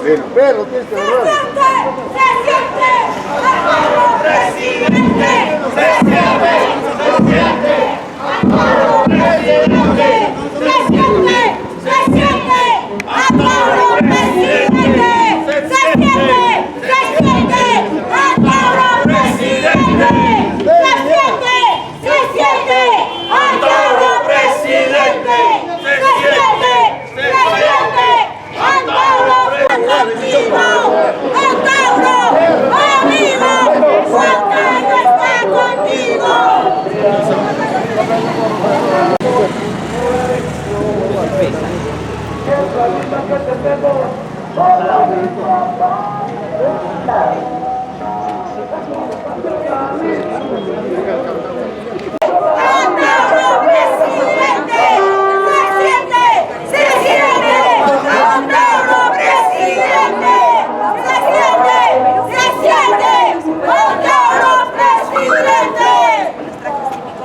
El perro tienes que hablar. ¡Se siente! ¡Amparo presidente! ¡Se siente! ¡Se siente! ¡Amparo presidente! ¡Se siente! ¡Se siente! ¡Amparo presidente! ¡Se siente! ¡Se siente! ¡Amparo presidente! ¡Se siente! ¡Se siente! ¡Amparo presidente! ¡Se siente! ¡Se siente! ¡Amparo contigo! ¡Antauro! ¡Amigo! ¡Juan Carlos está contigo! ¡Antauro presidente! ¡Se siente! ¡Se siente! ¡Antauro presidente! ¡Se siente! ¡Se siente! ¡Antauro presidente!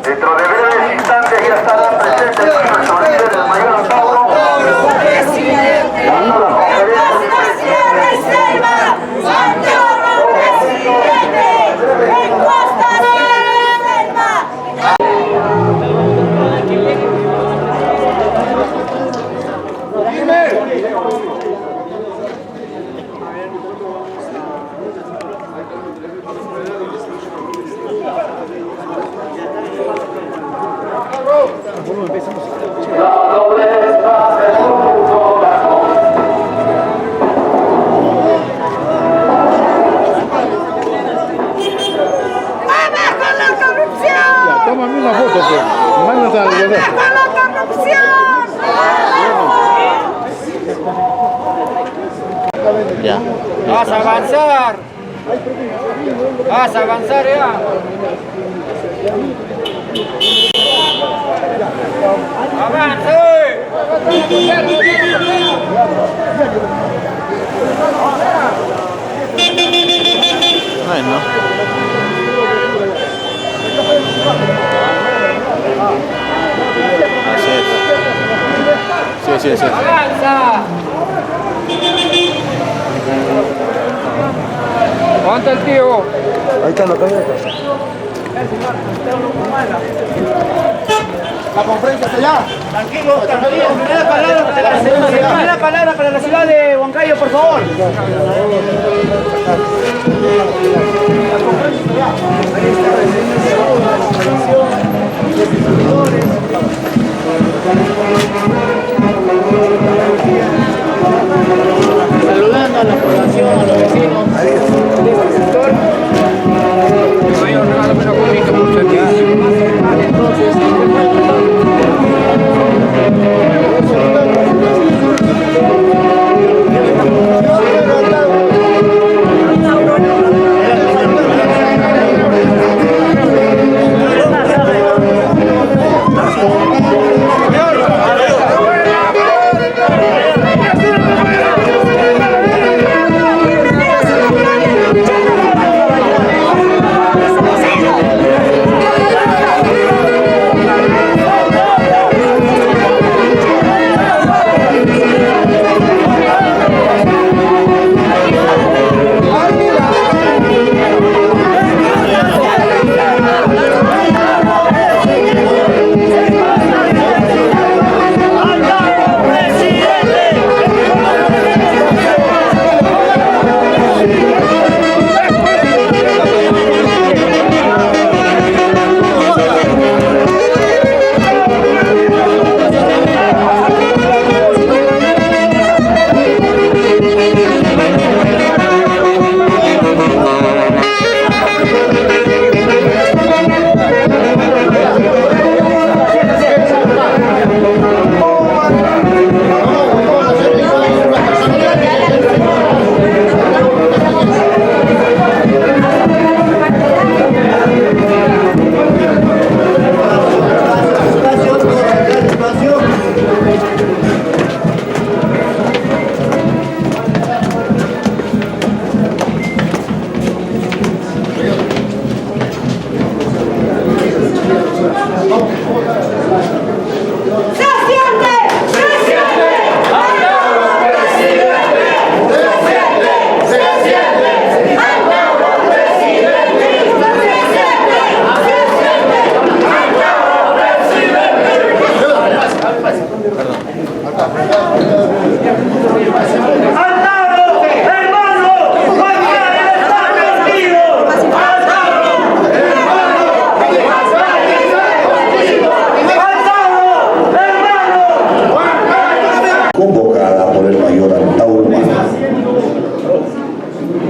Dentro de breves instantes ya estará presente nuestro líder, el mayor Antauro, ¡Presidente! dando la ¡En Costa Reserva! ¡Antauro presidente! ¡En Costa Reserva! ¡Abajo la corrupción! Tómame una foto, pues. Mándate al video. ¡Abajo la corrupción! Ya. Vas a avanzar. Vas a avanzar ya. ¡Avance! Ay, no. Así es. Sí, sí, sí. ¡Avanza! ¿Cuánto el tío? Ahí está la camioneta. La conferencia está allá. Tranquilo, tranquilo. Primera palabra para la ciudad de Huancayo, por favor. Saludando a la población, a los vecinos de este sector. Entonces,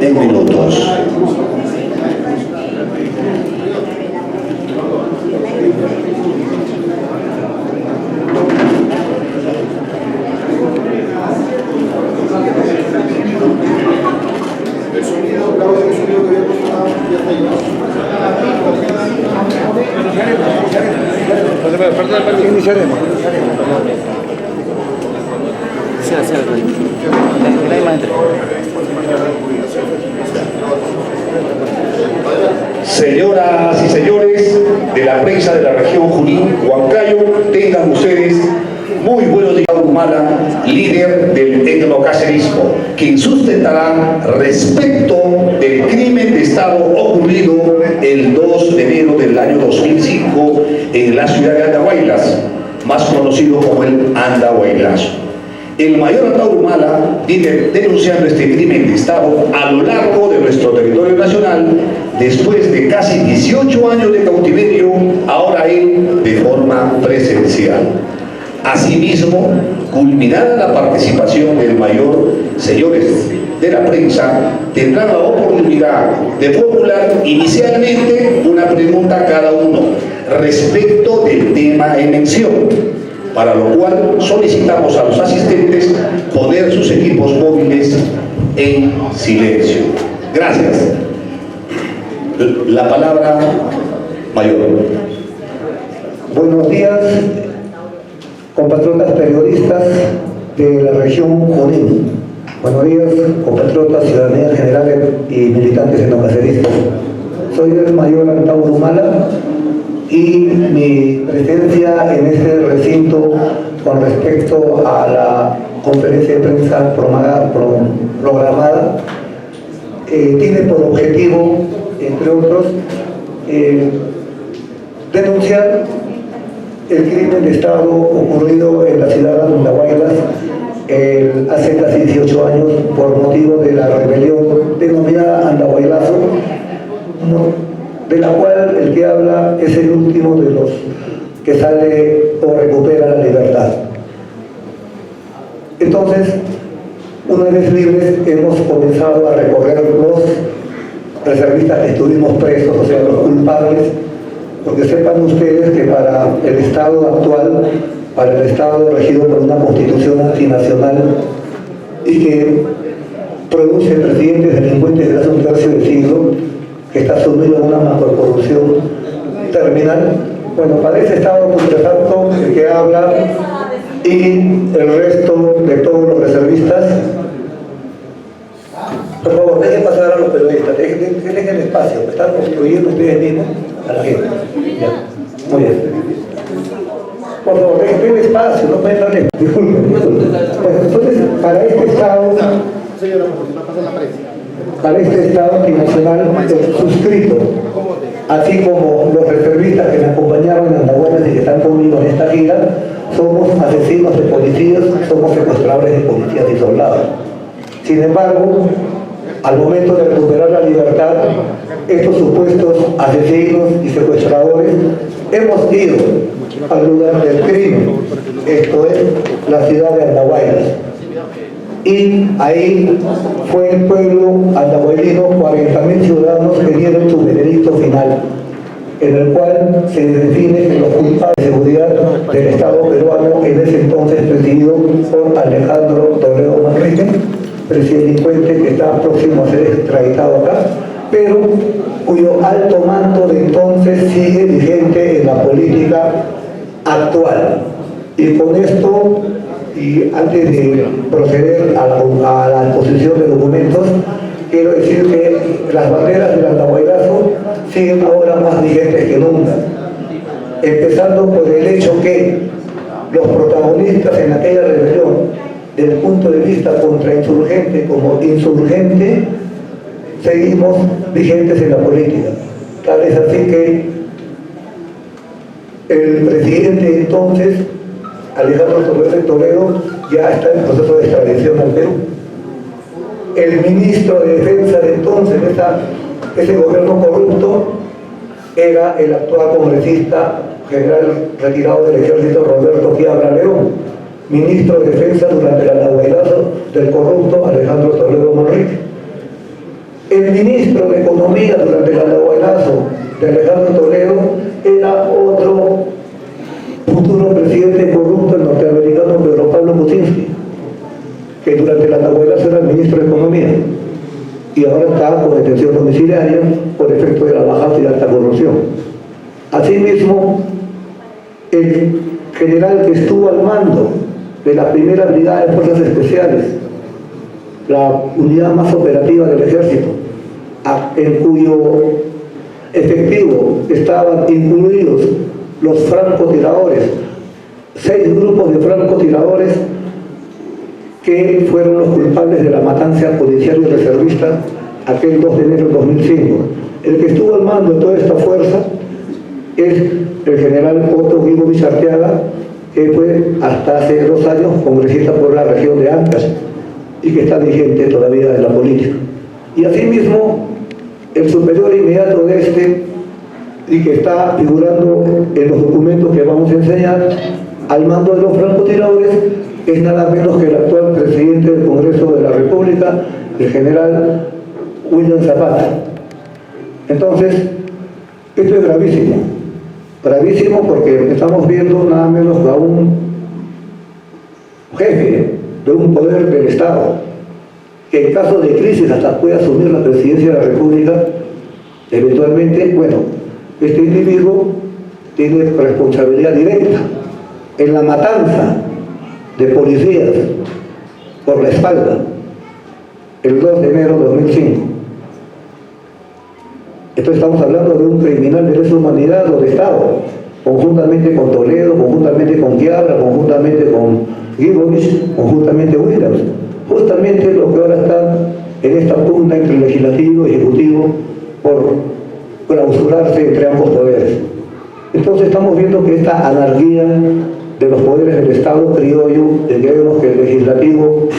en minutos. Iniciaremos. Señoras y señores de la prensa de la región Junín, Huancayo, tengan ustedes muy buenos días. Humala, líder del etnocacerismo, quien sustentará respecto del crimen de Estado ocurrido el 2 de enero del año 2005 en la ciudad de Andahuaylas, más conocido como el Andahuaylazo. El mayor Antauro Humala viene denunciando este crimen de Estado a lo largo de nuestro territorio nacional después de casi 18 años de cautiverio, ahora él de forma presencial. Asimismo, culminada la participación del mayor, señores de la prensa tendrán la oportunidad de formular inicialmente una pregunta a cada uno respecto del tema en mención, para lo cual solicitamos a los asistentes poner sus equipos móviles en silencio. Gracias. La palabra, mayor. Buenos días, compatriotas periodistas de la región Junín. Buenos días, compatriotas, ciudadanía en general y militantes etnocaceristas. Soy el mayor Antauro Humala y mi presencia en este recinto con respecto a la conferencia de prensa programada tiene por objetivo, entre otros, denunciar el crimen de Estado ocurrido en la ciudad de Andahuaylas hace casi 18 años por motivo de la rebelión denominada Andahuaylazo, de la cual el que habla es el último de los que sale o recupera la libertad. Entonces, una vez libres, hemos comenzado a recorrer los reservistas que estuvimos presos, o sea, los culpables, porque sepan ustedes que para el Estado actual, para el Estado regido por una constitución antinacional y que produce presidentes delincuentes desde hace un tercio de siglo, que está sumido en una macrocorrupción terminal, bueno, para ese Estado putrefacto el que habla y el resto de todos los reservistas. Por favor, dejen pasar a los periodistas, dejen el espacio, están obstruyendo ustedes mismos a la gente. Ya. Muy bien. Por favor, dejen el espacio, no pueden darle. Disculpen. Bueno, entonces, para este Estado, antinacional suscrito, así como los reservistas que me acompañaron en Andahuaylas y que están conmigo en esta gira, somos asesinos de policías, somos secuestradores de policías y soldados. Sin embargo, al momento de recuperar la libertad, estos supuestos asesinos y secuestradores hemos ido al lugar del crimen, esto es la ciudad de Andahuaylas. Y ahí fue el pueblo andahuaylino, 40.000 ciudadanos que dieron su veredicto final, en el cual se define que los culpables de seguridad del Estado peruano, en ese entonces presidido por Alejandro Toledo Manrique, delincuente que está próximo a ser extraditado acá, pero cuyo alto mando de entonces sigue vigente en la política actual. Y con esto, y antes de proceder a la exposición de documentos, quiero decir que las banderas del Andahuaylazo siguen ahora más vigentes que nunca, empezando por el hecho que los protagonistas en aquella rebelión, desde el punto de vista contrainsurgente como insurgente, seguimos vigentes en la política. Tal es así que el presidente entonces, Alejandro Toledo, ya está en proceso de extradición al Perú. El ministro de Defensa de entonces, ese gobierno corrupto, era el actual congresista general retirado del ejército Roberto Quiabra León, ministro de Defensa durante el Andahuaylazo del corrupto Alejandro Toledo Manrique. El ministro de Economía durante el andahuaylazo de Alejandro Toledo era otro futuro presidente corrupto, el norteamericano Pedro Pablo Kuczynski, que durante el andahuaylazo era el ministro de Economía y ahora está con detención domiciliaria por efecto de la baja y de alta corrupción. Asimismo, el general que estuvo al mando de la primera brigada de fuerzas especiales, la unidad más operativa del ejército, en cuyo efectivo estaban incluidos los francotiradores, 6 grupos de francotiradores que fueron los culpables de la matanza policial y reservista aquel 2 de enero de 2005. El que estuvo al mando de toda esta fuerza es el general Otto Guido Villarteaga, que fue hasta hace 2 años congresista por la región de Ancash y que está vigente todavía en la política. Y asimismo, el superior inmediato de este, y que está figurando en los documentos que vamos a enseñar, al mando de los francotiradores, es nada menos que el actual presidente del Congreso de la República, el general William Zapata. Entonces, esto es gravísimo. Gravísimo porque estamos viendo nada menos que a un jefe de un poder del Estado, que en caso de crisis hasta puede asumir la presidencia de la República, eventualmente, bueno, este individuo tiene responsabilidad directa en la matanza de policías por la espalda el 2 de enero de 2005. Entonces estamos hablando de un criminal de lesa humanidad o de Estado, conjuntamente con Toledo, conjuntamente con Quiabra, conjuntamente con Gibbons, conjuntamente Williams. Justamente lo que ahora está en esta pugna entre legislativo y ejecutivo por clausurarse entre ambos poderes. Entonces estamos viendo que esta anarquía de los poderes del Estado criollo, de que vemos que el legislativo,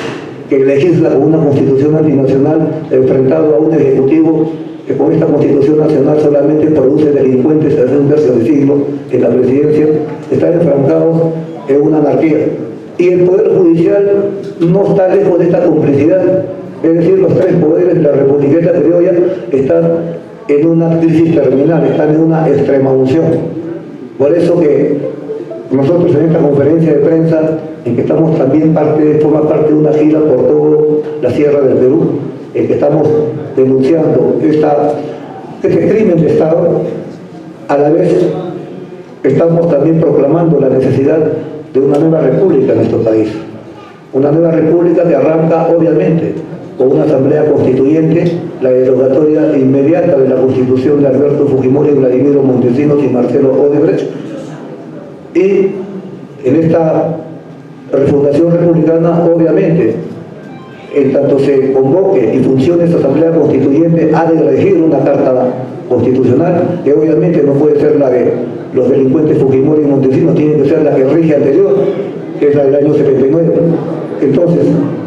que legisla con una constitución antinacional, enfrentado a un ejecutivo que con esta constitución nacional solamente produce delincuentes desde un tercio de siglo en la presidencia, están enfrancados en una anarquía. Y el Poder Judicial no está lejos de esta complicidad, es decir, los 3 poderes de la Republiqueta Criolla están en una crisis terminal, están en una extrema unción. Por eso que nosotros en esta conferencia de prensa, en que estamos también forma parte de una gira por toda la Sierra del Perú, en que estamos denunciando este crimen de Estado, a la vez estamos también proclamando la necesidad de una nueva república en nuestro país. Una nueva república que arranca, obviamente, con una asamblea constituyente, la derogatoria inmediata de la constitución de Alberto Fujimori, Vladimiro Montesinos y Marcelo Odebrecht. Y en esta refundación republicana, obviamente, en tanto se convoque y funcione esta asamblea constituyente, ha de elegir una carta constitucional, que obviamente no puede ser la de los delincuentes Fujimori y Montesinos, tiene que ser la que rige anterior, que es la del año 79. Entonces,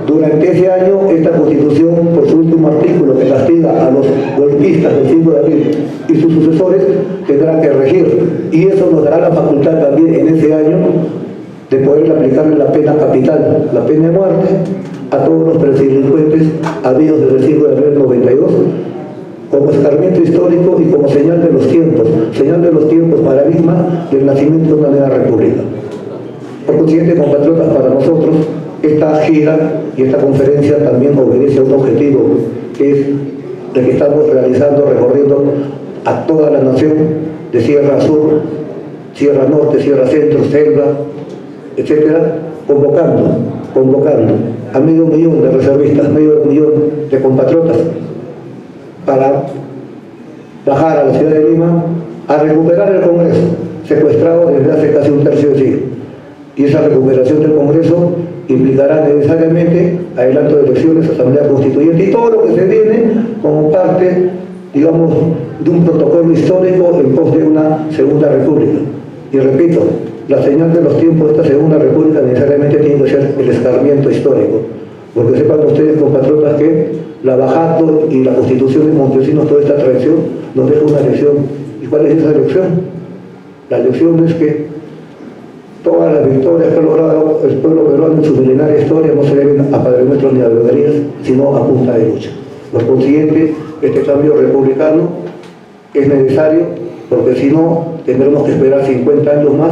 durante ese año, esta Constitución, por su último artículo, que castiga a los golpistas del 5 de abril y sus sucesores, tendrá que regir. Y eso nos dará la facultad también en ese año de poder aplicarle la pena capital, la pena de muerte, a todos los predelincuentes habidos desde el 5 de abril del 92, como escarmiento histórico y como señal de los tiempos, paradigma del nacimiento de una nueva república. Por consiguiente, compatriotas, para nosotros, esta gira y esta conferencia también obedece a un objetivo, que es el que estamos realizando, recorriendo a toda la nación, de Sierra Sur, Sierra Norte, Sierra Centro, Selva, etcétera, convocando a 500.000 de reservistas, 500.000 de compatriotas, para bajar a la ciudad de Lima a recuperar el Congreso, secuestrado desde hace casi un tercio de siglo. Y esa recuperación del Congreso implicará necesariamente adelanto de elecciones, asamblea constituyente y todo lo que se viene como parte, digamos, de un protocolo histórico en pos de una segunda república. Y repito, la señal de los tiempos de esta segunda república necesariamente tiene que ser el escarmiento histórico, porque sepan ustedes, compatriotas, que la Bajato y la Constitución de Montesinos, toda esta tradición, nos deja una lección. ¿Y cuál es esa lección? La lección es que todas las victorias que ha logrado el pueblo peruano en su milenaria historia no se deben a Padre Nuestro ni a beberías, sino a punta de lucha. Por consiguiente, este cambio republicano es necesario, porque si no, tendremos que esperar 50 años más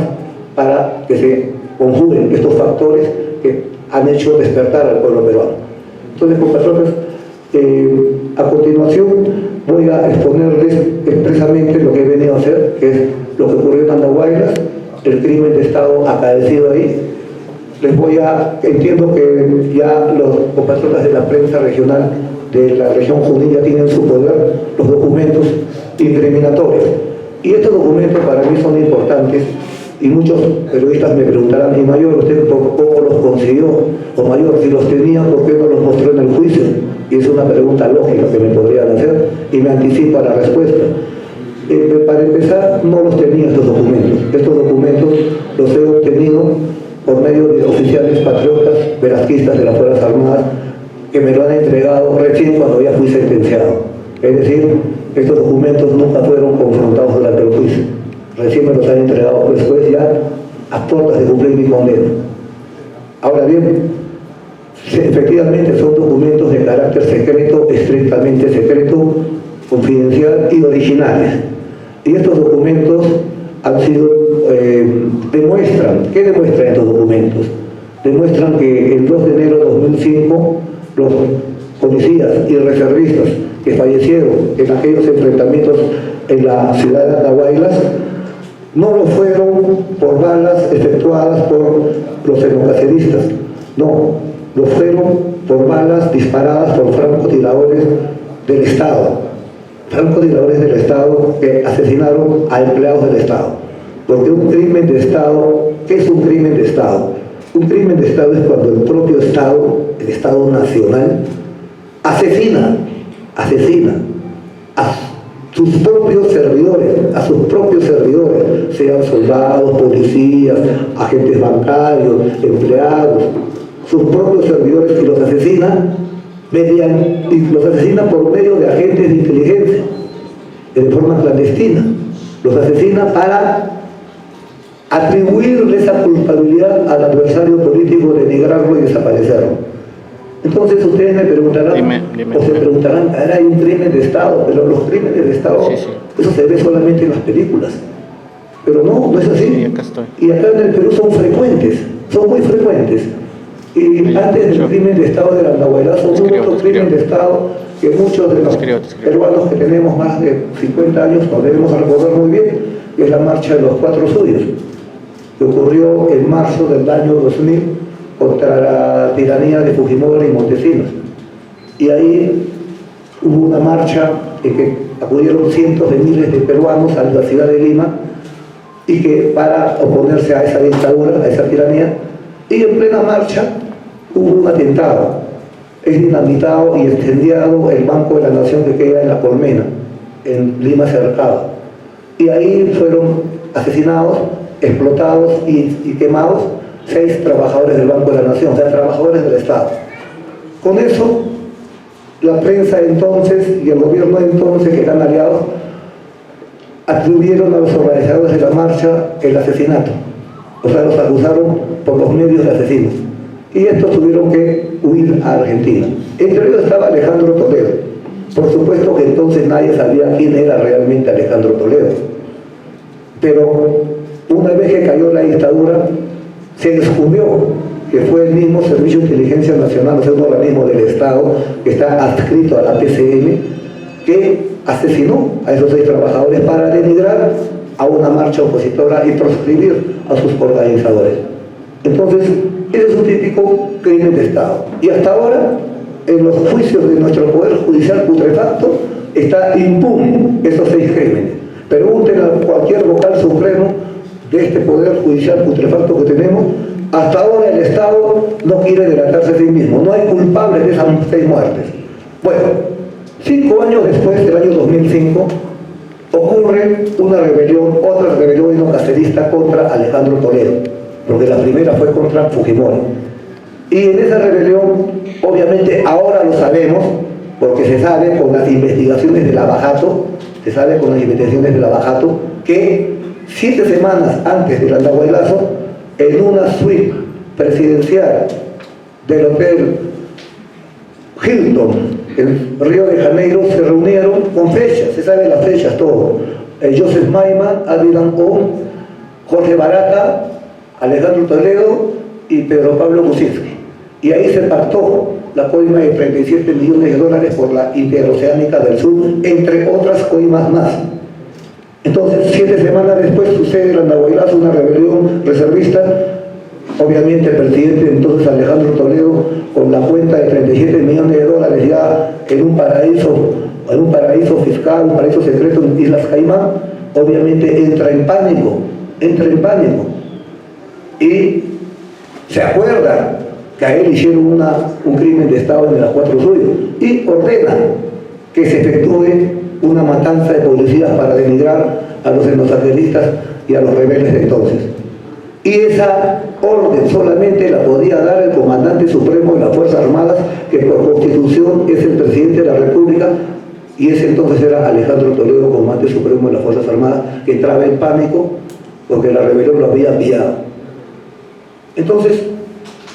para que se conjuguen estos factores que han hecho despertar al pueblo peruano. Entonces, compatriotas, a continuación voy a exponerles expresamente lo que he venido a hacer, que es lo que ocurrió en Andahuaylas, el crimen de Estado acaecido ahí. Entiendo que ya los compatriotas de la prensa regional de la región Junín ya tienen en su poder los documentos incriminatorios. Y estos documentos para mí son importantes, y muchos periodistas me preguntarán, ¿y mayor, usted cómo los consiguió? O mayor, si los tenía, ¿por qué no los mostró en el juicio? Y es una pregunta lógica que me podrían hacer, y me anticipa la respuesta. Para empezar, no los tenía estos documentos. Estos documentos los he obtenido por medio de oficiales patriotas, velasquistas de las Fuerzas Armadas, que me lo han entregado recién cuando ya fui sentenciado. Es decir, estos documentos nunca fueron confrontados durante el juicio. Recién me los han entregado después, ya a puertas de cumplir mi condena. Ahora bien, efectivamente son documentos de carácter secreto, estrictamente secreto, confidencial y originales. Y estos documentos han sido, ¿qué demuestran estos documentos? Demuestran que el 2 de enero de 2005 los policías y reservistas que fallecieron en aquellos enfrentamientos en la ciudad de Andahuaylas no lo fueron por balas efectuadas por los xenocaceristas, no, lo fueron por balas disparadas por francotiradores del Estado, que asesinaron a empleados del Estado. Porque un crimen de Estado, ¿qué es un crimen de Estado? Un crimen de Estado es cuando el propio Estado, el Estado nacional, asesina a sus propios servidores, sean soldados, policías, agentes bancarios, empleados, sus propios servidores, y los asesina por medio de agentes de inteligencia, de forma clandestina. Los asesina para atribuirle esa culpabilidad al adversario político, denigrarlo y desaparecerlo. Entonces ustedes me preguntarán, se preguntarán, hay un crimen de Estado, pero los crímenes de Estado, eso se ve solamente en las películas. Pero no es así. Y acá en el Perú son muy frecuentes. Y antes del crimen de Estado del Andahuaylazo, hubo otro crimen de Estado que muchos de los peruanos que tenemos más de 50 años nos debemos recordar muy bien, que es la marcha de los 4 suyos, que ocurrió en marzo del año 2000 contra la tiranía de Fujimori y Montesinos. Y ahí hubo una marcha en que acudieron cientos de miles de peruanos a la ciudad de Lima, y que para oponerse a esa dictadura, a esa tiranía, y en plena marcha hubo un atentado. Es dinamitado y incendiado el Banco de la Nación que queda en La Colmena, en Lima Cercado. Y ahí fueron asesinados, explotados y quemados 6 trabajadores del Banco de la Nación, o sea, trabajadores del Estado. Con eso, la prensa entonces y el gobierno entonces, que eran aliados, atribuyeron a los organizadores de la marcha el asesinato. O sea, los acusaron por los medios de asesinos. Y estos tuvieron que huir a Argentina. Entre ellos estaba Alejandro Toledo. Por supuesto que entonces nadie sabía quién era realmente Alejandro Toledo. Pero una vez que cayó la dictadura, se descubrió que fue el mismo Servicio de Inteligencia Nacional, o sea, un organismo del Estado que está adscrito a la PCM, que asesinó a esos 6 trabajadores para denigrar a una marcha opositora y proscribir a sus organizadores. Entonces, ese es un típico crimen de Estado. Y hasta ahora, en los juicios de nuestro Poder Judicial putrefacto, está impune esos 6 crímenes. Pregunten a cualquier vocal supremo de este Poder Judicial putrefacto que tenemos, hasta ahora el Estado no quiere delatarse a sí mismo, no hay culpables de esas 6 muertes. Bueno, 5 años después, del año 2005, ocurre una rebelión, otra rebelión xenocacerista contra Alejandro Toledo, porque la primera fue contra Fujimori. Y en esa rebelión, obviamente ahora lo sabemos, porque se sabe con las investigaciones de Lavajato, que 7 semanas antes del Andahuaylazo, en una suite presidencial del Hotel Hilton en Río de Janeiro se reunieron con fechas, se sabe las fechas, todo. Joseph Maiman, Avilan On, Jorge Barata, Alejandro Toledo y Pedro Pablo Kuczynski. Y ahí se pactó la coima de 37 millones de dólares por la Interoceánica del Sur, entre otras coimas más. Entonces, 7 semanas después sucede en Andahuaylas una rebelión reservista. Obviamente el presidente entonces Alejandro Toledo, con la cuenta de 37 millones de dólares ya en un paraíso fiscal, un paraíso secreto en Islas Caimán, obviamente entra en pánico. Y se acuerda que a él hicieron un crimen de Estado en las 4 suyos y ordena que se efectúe una matanza de policías para denigrar a los xenosancrelistas y a los rebeldes de entonces. Y esa orden solamente la podía dar el comandante supremo de las Fuerzas Armadas, que por constitución es el presidente de la República, y ese entonces era Alejandro Toledo, comandante supremo de las Fuerzas Armadas, que entraba en pánico porque la rebelión lo había pillado. Entonces,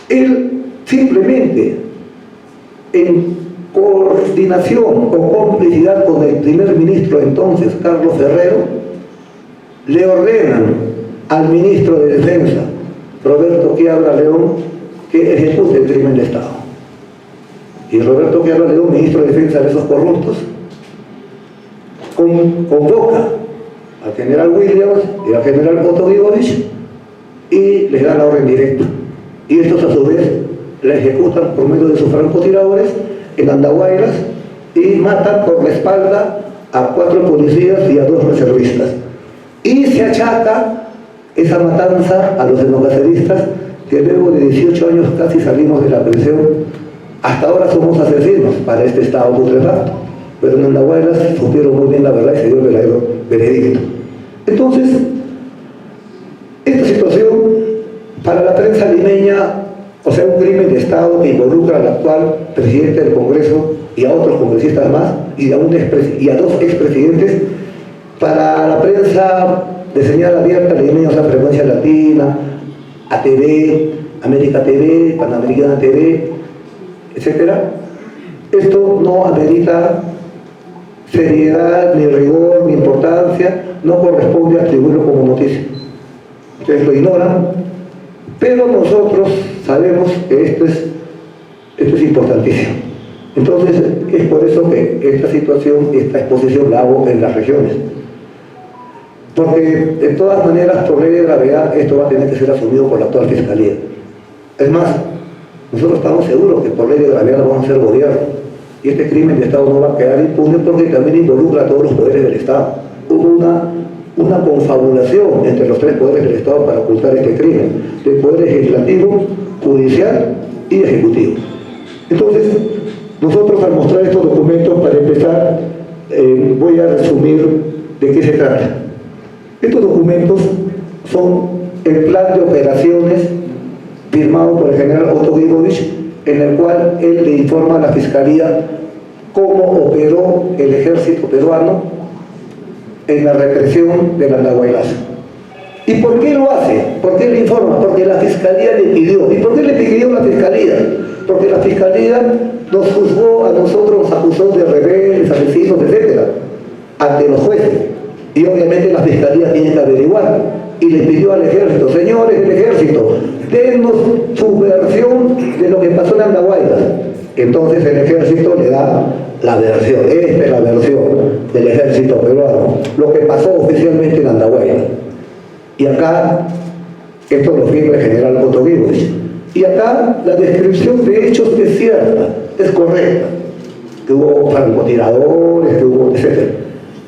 él simplemente, en coordinación o complicidad con el primer ministro entonces, Carlos Ferrero, le ordenan al ministro de Defensa, Roberto Quiabra León, que ejecute el crimen de Estado. Y Roberto Quiabra León, ministro de Defensa de esos corruptos, convoca al general Williams y al general Otto Glibovic y les da la orden directa. Y estos a su vez la ejecutan por medio de sus francotiradores en Andahuaylas y matan por la espalda a 4 policías y a 2 reservistas. Y se achaca esa matanza a los xenocaceristas, que luego de 18 años casi salimos de la prisión. Hasta ahora somos asesinos para este Estado putrefacto, pero en Andahuaylas supieron muy bien la verdad y se dio el verdadero veredicto. Entonces, esta situación para la prensa limeña, o sea, un crimen de Estado que involucra al actual presidente del Congreso y a otros congresistas más, y a 2 expresidentes, para la prensa de señal abierta limeña, o sea, Frecuencia Latina, ATV, América TV, Panamericana TV, etc. Esto no amerita seriedad, ni rigor, ni importancia, no corresponde atribuirlo como noticia. Ustedes lo ignoran, pero nosotros sabemos que esto es importantísimo. Entonces, es por eso que esta situación, esta exposición la hago en las regiones. Porque, de todas maneras, por ley de gravedad, esto va a tener que ser asumido por la actual Fiscalía. Es más, nosotros estamos seguros que por ley de gravedad vamos a ser gobierno. Y este crimen de Estado no va a quedar impune porque también involucra a todos los poderes del Estado. Hubo una confabulación entre los 3 poderes del Estado para ocultar este crimen, del poder legislativo, judicial y ejecutivo. Entonces, nosotros al mostrar estos documentos, para empezar, voy a resumir de qué se trata. Estos documentos son el plan de operaciones firmado por el general Otto Glibovic, en el cual él le informa a la Fiscalía cómo operó el ejército peruano en la represión del Andahuaylazo. ¿Y por qué lo hace? ¿Por qué le informa? Porque la Fiscalía le pidió. ¿Y por qué le pidió la Fiscalía? Porque la Fiscalía nos juzgó a nosotros, nos acusó de rebeldes, asesinos, etc., ante los jueces. Y obviamente la Fiscalía tiene que averiguar. Y le pidió al ejército: señores del ejército, denos su versión de lo que pasó en Andahuaylas. Entonces el ejército le da la versión. Esta es la versión del ejército peruano, lo que pasó oficialmente en Andahuaylas. Y acá, esto lo firma el general Otto Glibovic. Y acá la descripción de hechos es cierta, es correcta. Que hubo francotiradores, que hubo etc.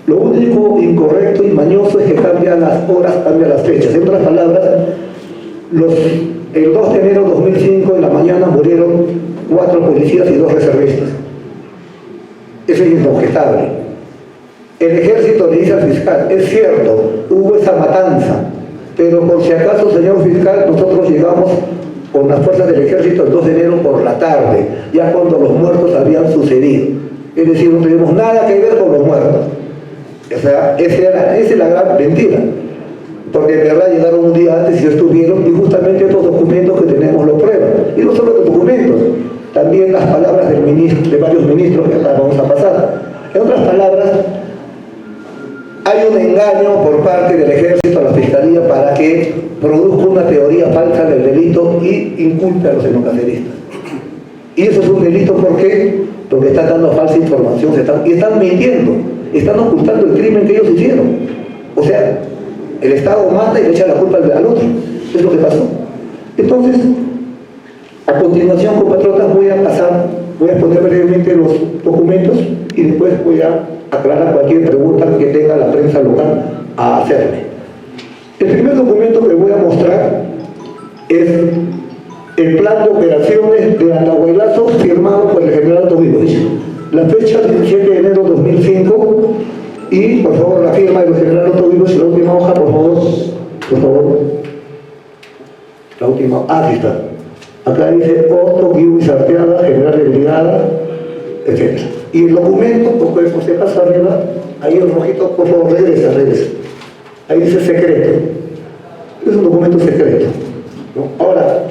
Lo único incorrecto y mañoso es que cambian las horas, cambian las fechas. En otras palabras, el 2 de enero de 2005 en la mañana murieron 4 policías y 2 reservistas. Eso es inobjetable. El ejército le dice al fiscal: es cierto, hubo esa matanza, pero por si acaso, señor fiscal, nosotros llegamos con las fuerzas del ejército el 2 de enero por la tarde, ya cuando los muertos habían sucedido. Es decir, no tenemos nada que ver con los muertos. O sea, esa es la gran mentira. Porque en verdad llegaron un día antes y estuvieron, y justamente estos documentos que tenemos lo prueban. Y no solo los documentos, también las palabras del ministro, de varios ministros que ahora vamos a pasar. En otras palabras, hay un engaño por parte del ejército a la fiscalía para que produzca una teoría falsa del delito y inculpe a los etnocaceristas. Y eso es un delito, ¿por qué? Porque están dando falsa información y están mintiendo, están ocultando el crimen que ellos hicieron. O sea, el Estado mata y le echa la culpa al otro. Es lo que pasó. Entonces, a continuación, compatriotas, voy a poner brevemente los documentos y después voy a aclarar cualquier pregunta que tenga la prensa local a hacerme. El primer documento que voy a mostrar es el plan de operaciones de Andahuaylazo firmado por el general Tobínovich. La fecha es 17 de enero de 2005 y, por favor, la firma del general Tobínovich, la última hoja, por favor. La última, aquí está. Acá dice Otto Guibuis Arteaga, general de brigada, etc. Y el documento, porque por si acaso arriba, ahí el rojito, por favor, regresa. Ahí dice secreto. Es un documento secreto, ¿no? Ahora,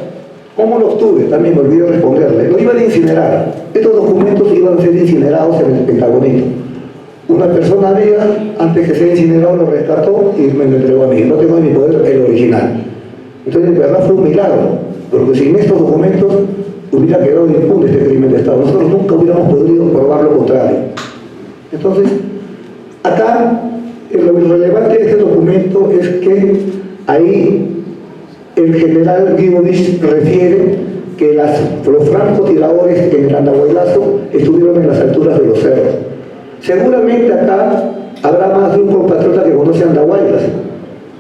¿cómo lo obtuve? También me olvidé responderle. Lo iban a incinerar. Estos documentos iban a ser incinerados en el Pentagonito. Una persona amiga, antes que sea incinerado, lo rescató y me lo entregó a mí. No tengo en mi poder el original. Entonces, en verdad, fue un milagro. Porque sin estos documentos hubiera quedado impune este crimen de Estado. Nosotros nunca hubiéramos podido probar lo contrario. Entonces, acá, lo relevante de este documento es que ahí el general Guibuis refiere que los francotiradores en el Andahuaylazo estuvieron en las alturas de los cerros. Seguramente acá habrá más de un compatriota que conoce Andahuaylas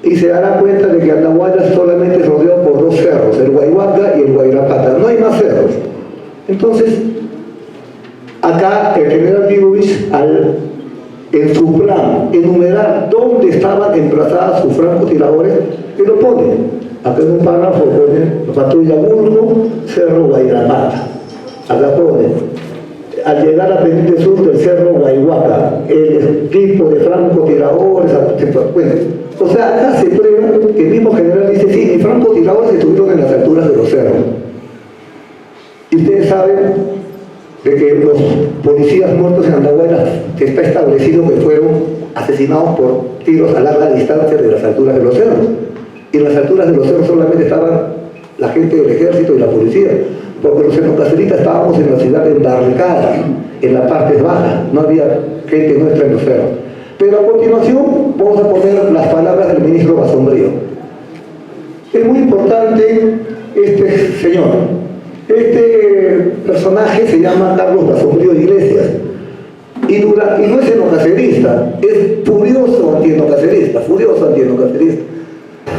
y se dará cuenta de que Andahuaylas solamente es rodeado por dos cerros, el Guayhuaca y el Guayrapata. No hay más cerros. Entonces, acá el general Guibuis, en su plan, enumerar dónde estaban emplazadas sus francotiradores, que lo pone. Acá en un párrafo pone Patrulla Burgo, Cerro Guayrapata. Acá pone, al llegar a pendiente sur del Cerro Guayhuaca, el equipo de francotiradores, bueno, o sea, acá se prueba que el mismo general dice, sí, mis francotiradores estuvieron en las alturas de los cerros. Y ustedes saben de que los policías muertos en Andahuaylas, que está establecido que fueron asesinados por tiros a larga distancia de las alturas de los cerros. Y en las alturas de los cerros solamente estaban la gente del ejército y la policía, porque los etnocaceristas estábamos en la ciudad embarcadas, en la parte baja, no había gente nuestra en los cerros. Pero a continuación vamos a poner las palabras del ministro Basombrío. Es muy importante este señor. Este personaje se llama Carlos Basombrío Iglesias y no es etnocacerista, es furioso antietnocacerista.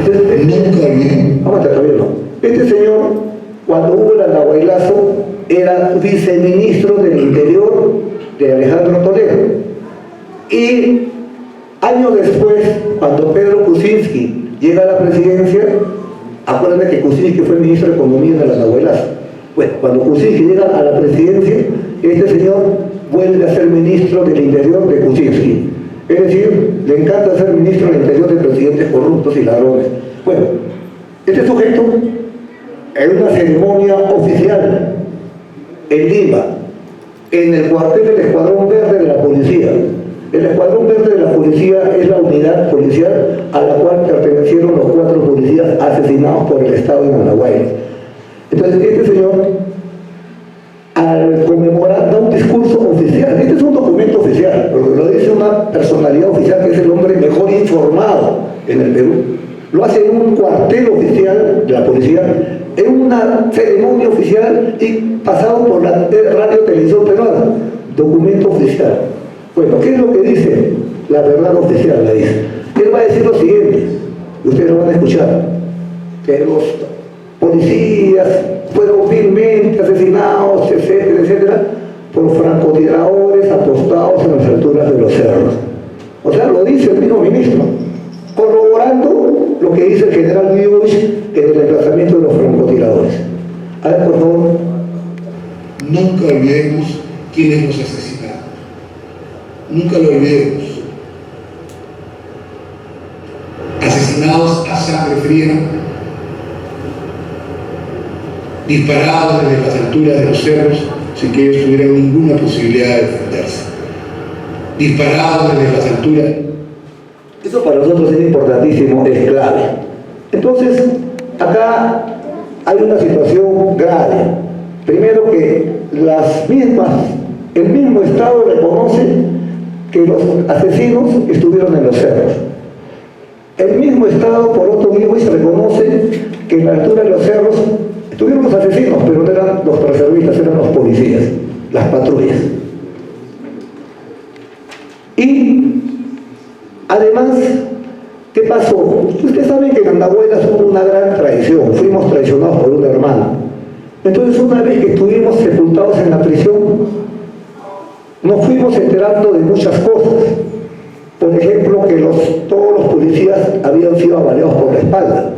Entonces, Nunca vi. vamos a tratarlo. Este señor, cuando hubo el Andahuaylazo, era viceministro del Interior de Alejandro Toledo. Y años después, cuando Pedro Kuczynski llega a la presidencia, acuérdense que Kuczynski fue ministro de Economía en el Andahuaylazo. Bueno, cuando Kuczynski llega a la presidencia, este señor vuelve a ser ministro del Interior de Kuczynski. Es decir, le encanta ser ministro del Interior de presidentes corruptos y ladrones. Bueno, este sujeto, en una ceremonia oficial en Lima, en el cuartel del Escuadrón Verde de la Policía. El Escuadrón Verde de la Policía es la unidad policial a la cual pertenecieron los 4 policías asesinados por el Estado en Andahuaylas. Entonces, este señor, al conmemorar, da un discurso oficial. Este es un documento oficial, porque lo dice una personalidad oficial que es el hombre mejor informado en el Perú. Lo hace en un cuartel oficial de la policía, en una ceremonia oficial y pasado por la radio televisión peruana. Documento oficial. Bueno, ¿qué es lo que dice? La verdad oficial, le dice. Él va a decir lo siguiente, y ustedes lo van a escuchar, que los policías fueron vilmente asesinados, etcétera, etcétera, por francotiradores apostados en las alturas de los cerros. O sea, lo dice el mismo ministro, corroborando lo que dice el general Guibuis en el emplazamiento de los francotiradores. A ver, por favor. Nunca olvidemos quiénes nos asesinaron. Nunca lo olvidemos. Asesinados a sangre fría, disparados desde las alturas de los cerros sin que ellos tuvieran ninguna posibilidad de defenderse. Disparados desde las alturas. Eso para nosotros es importantísimo, es clave. Entonces, acá hay una situación grave. Primero que el mismo Estado reconoce que los asesinos estuvieron en los cerros. El mismo Estado, por otro lado, reconoce que en la altura de los cerros estuvieron los asesinos, pero no eran los reservistas, eran los policías, las patrullas. Y además, ¿qué pasó? Ustedes saben que en Andahuaylas hubo una gran traición, fuimos traicionados por un hermano. Entonces, una vez que estuvimos sepultados en la prisión, nos fuimos enterando de muchas cosas. Por ejemplo, que todos los policías habían sido avaliados por la espalda.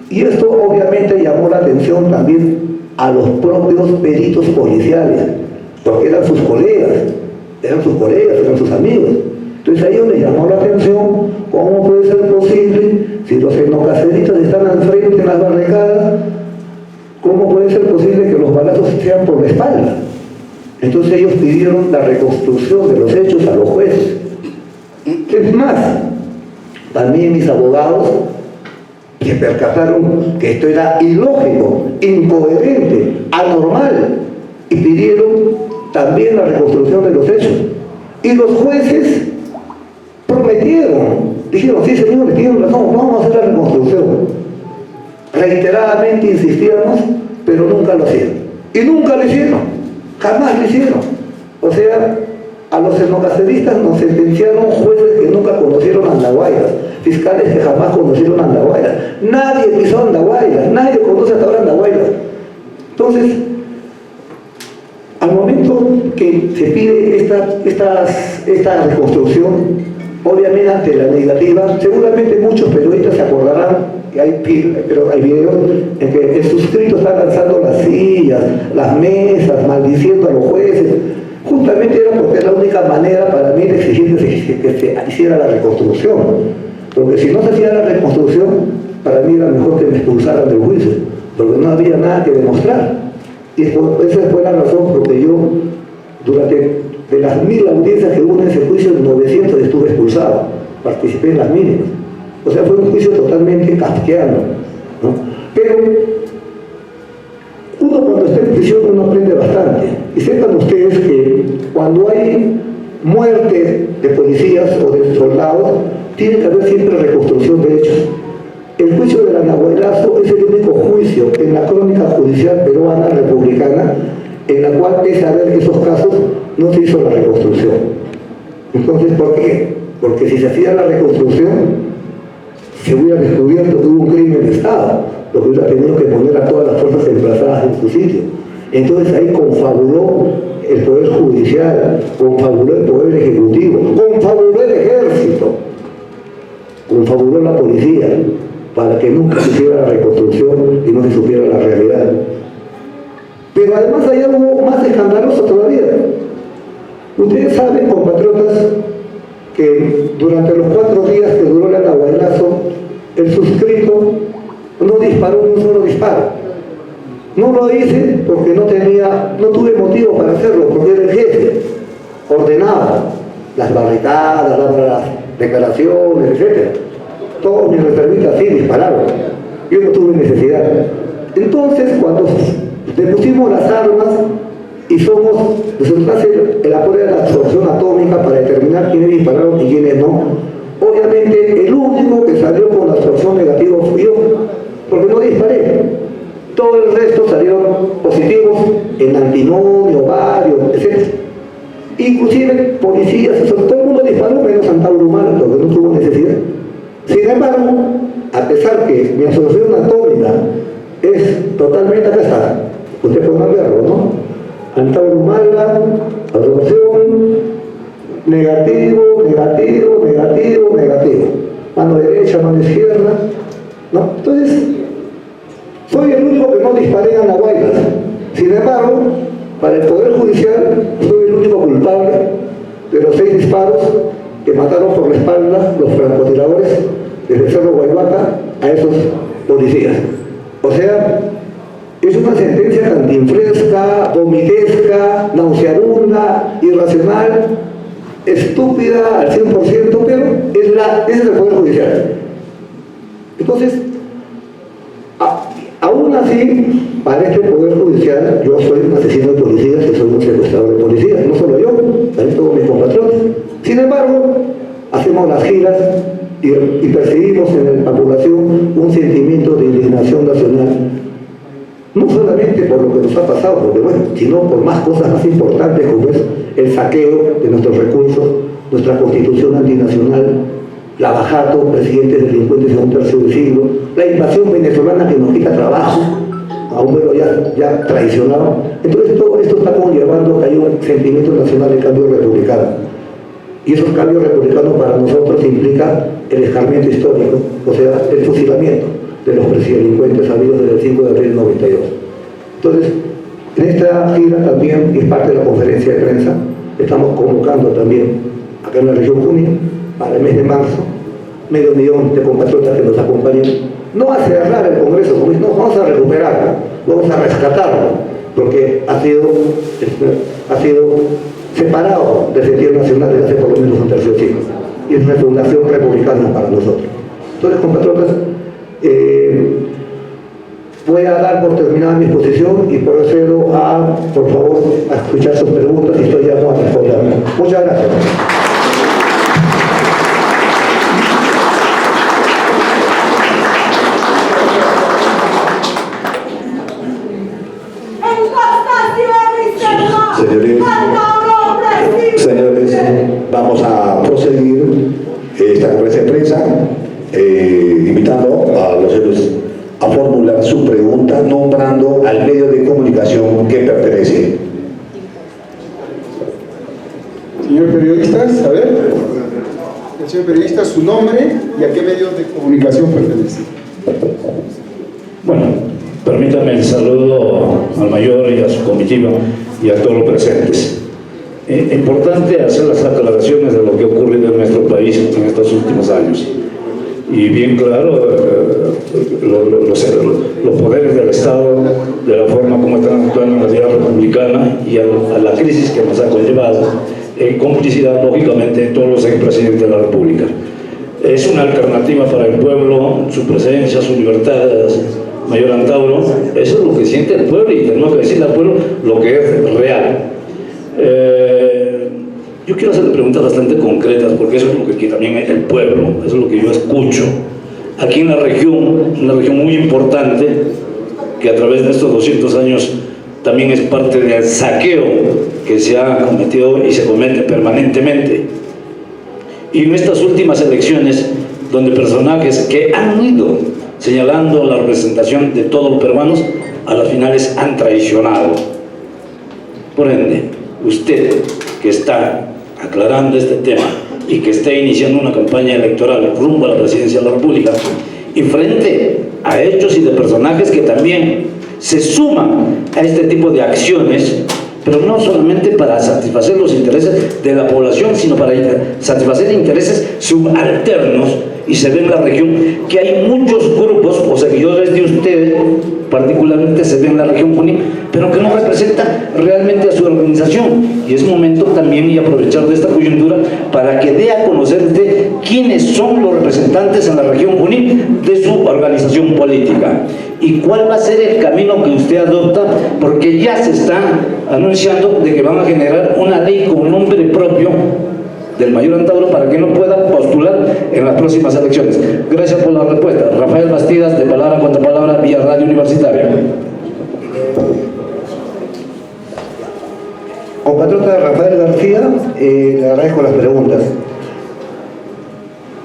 Y esto obviamente llamó la atención también a los propios peritos policiales, porque eran sus colegas, eran sus amigos. Entonces a ellos les llamó la atención cómo puede ser posible, si los etnocaceritas están al frente en las barricadas, cómo puede ser posible que los balazos sean por la espalda. Entonces ellos pidieron la reconstrucción de los hechos a los jueces. Es más, también mis abogados se percataron que esto era ilógico, incoherente, anormal, y pidieron también la reconstrucción de los hechos. Y los jueces prometieron, dijeron, sí señores, tienen razón, vamos a hacer la reconstrucción. Reiteradamente insistíamos, pero nunca lo hacían. Y nunca lo hicieron, jamás lo hicieron. O sea, a los etnocaceristas nos sentenciaron jueces que nunca conocieron Andahuaylas, fiscales que jamás conocieron Andahuaylas. Nadie pisó Andahuaylas, nadie conoce hasta ahora Andahuaylas. Entonces, al momento que se pide esta reconstrucción, obviamente ante la negativa, seguramente muchos periodistas se acordarán, que hay videos en que el suscrito está lanzando las sillas, las mesas, maldiciendo a los jueces. Justamente era porque es la única manera para mí de exigir que se hiciera la reconstrucción. Porque si no se hacía la reconstrucción, para mí era mejor que me expulsaran del juicio, porque no había nada que demostrar. Y esa fue la razón porque yo, de las 1000 audiencias que hubo en ese juicio, 900 estuve expulsado, participé en las mínimas. O sea, fue un juicio totalmente kafkiano, ¿no? Pero uno cuando está en prisión uno aprende bastante. Y sepan ustedes que cuando hay muerte de policías o de soldados, tiene que haber siempre reconstrucción de hechos. El juicio del Andahuaylazo es el único juicio en la crónica judicial peruana republicana en la cual, pese a ver esos casos, no se hizo la reconstrucción. Entonces, ¿por qué? Porque si se hacía la reconstrucción, se hubiera descubierto que hubo un crimen de Estado, lo que hubiera tenido que poner a todas las fuerzas emplazadas en su sitio. Entonces ahí confabuló el Poder Judicial, confabuló el Poder Ejecutivo, confabuló el Ejército, confabuló la policía, para que nunca se hiciera la reconstrucción y no se supiera la realidad. Pero además hay algo más escandaloso todavía. Ustedes saben, compatriotas, que durante los 4 días que duró el Andahuaylazo, el suscrito no disparó ni un solo disparo. No lo hice porque no tuve motivo para hacerlo, porque era el jefe, ordenaba las barricadas, las declaraciones, etc. Todos mis reservistas sí dispararon, yo no tuve necesidad. Entonces, cuando depusimos las armas y nosotros hacemos el apoyo de la absorción atómica para determinar quiénes dispararon y quiénes no, obviamente el único que salió con la absorción negativa fui yo, porque no disparé. Todo el resto salieron positivos en antimonio, ovario, etc. Inclusive policías, todo el mundo disparó menos Antauro Humala, porque no tuvo necesidad. Sin embargo, a pesar que mi absorción atómica es totalmente, acá está, ustedes pueden verlo, ¿no? Antauro Humala, absorción, negativo, negativo, negativo, negativo. Mano derecha, mano izquierda, ¿no? Entonces, soy el único que no disparé en Andahuaylas. Sin embargo, para el Poder Judicial, soy el único culpable de los 6 disparos que mataron por la espalda los francotiradores desde el Cerro Guaybaca a esos policías. O sea, Es una sentencia cantinfresca, vomitesca, nauseabunda, irracional, estúpida al 100%, pero es el Poder Judicial. Entonces, aún así, para este Poder Judicial, yo soy un asesino de policías y soy un secuestrador de policías, no solo yo, también todos mis compatriotas. Sin embargo, hacemos las giras y percibimos en la población un sentimiento de indignación nacional, no solamente por lo que nos ha pasado, porque bueno, sino por más cosas más importantes como es el saqueo de nuestros recursos, nuestra constitución antinacional, Lavajato, presidentes delincuentes en un tercio del siglo, la invasión venezolana que nos quita trabajo, a un pueblo ya traicionado. Entonces todo esto está conllevando que haya un sentimiento nacional de cambio republicano. Y esos cambios republicanos para nosotros implican el escarmiento histórico, o sea, el fusilamiento de los presidelincuentes habidos desde el 5 de abril del 92. Entonces, en esta gira también, y es parte de la conferencia de prensa, estamos convocando también acá en la región Junín, para el mes de marzo, 500.000 de compatriotas que nos acompañen, no a cerrar el Congreso, no, vamos a recuperarlo, vamos a rescatarlo, porque ha sido separado del sentido nacional desde hace por lo menos un tercio de siglo, y es una fundación republicana para nosotros. Entonces, compatriotas, voy a dar por terminada mi exposición y procedo por favor, a escuchar sus preguntas y estoy ya a responder. Muchas gracias. Señores, vamos a proseguir esta conferencia de prensa invitando a los señores a formular su pregunta nombrando al medio de comunicación que pertenece. Señor periodista, a ver, el señor periodista, su nombre y a qué medio de comunicación pertenece. Bueno, permítame el saludo al mayor y a su comitiva y a todos los presentes. Importante hacer las aclaraciones de lo que ha ocurrido en nuestro país en estos últimos años. Y bien claro, los poderes del Estado, de la forma como están actuando en la ciudad republicana y a la crisis que nos ha conllevado, en complicidad, lógicamente, de todos los expresidentes de la República. Es una alternativa para el pueblo, su presencia, su libertad, mayor Antauro. Eso es lo que siente el pueblo y tenemos que decirle al pueblo lo que es real. Yo quiero hacerle preguntas bastante concretas porque eso es lo que también es el pueblo, eso es lo que yo escucho. Aquí en la región, una región muy importante, que a través de estos 200 años también es parte del saqueo que se ha cometido y se comete permanentemente. Y en estas últimas elecciones, donde personajes que han ido señalando la representación de todos los peruanos, a las finales han traicionado. Por ende, usted que está aclarando este tema y que está iniciando una campaña electoral rumbo a la presidencia de la República, y frente a hechos y de personajes que también se suman a este tipo de acciones, pero no solamente para satisfacer los intereses de la población, sino para satisfacer intereses subalternos, y se ve en la región que hay muchos grupos o seguidores de ustedes, particularmente se ve en la región Junín, pero que no representan realmente a su organización. Y es momento también y aprovechar de esta coyuntura para que dé a conocer de quiénes son los representantes en la región Junín de su organización política y cuál va a ser el camino que usted adopta, porque ya se está anunciando de que van a generar una ley con nombre propio del mayor Antauro para que no pueda postular en las próximas elecciones. Gracias por la respuesta. Rafael Bastidas, de Palabra contra Palabra, vía Radio Universitaria. Compatriota Rafael García, le agradezco las preguntas.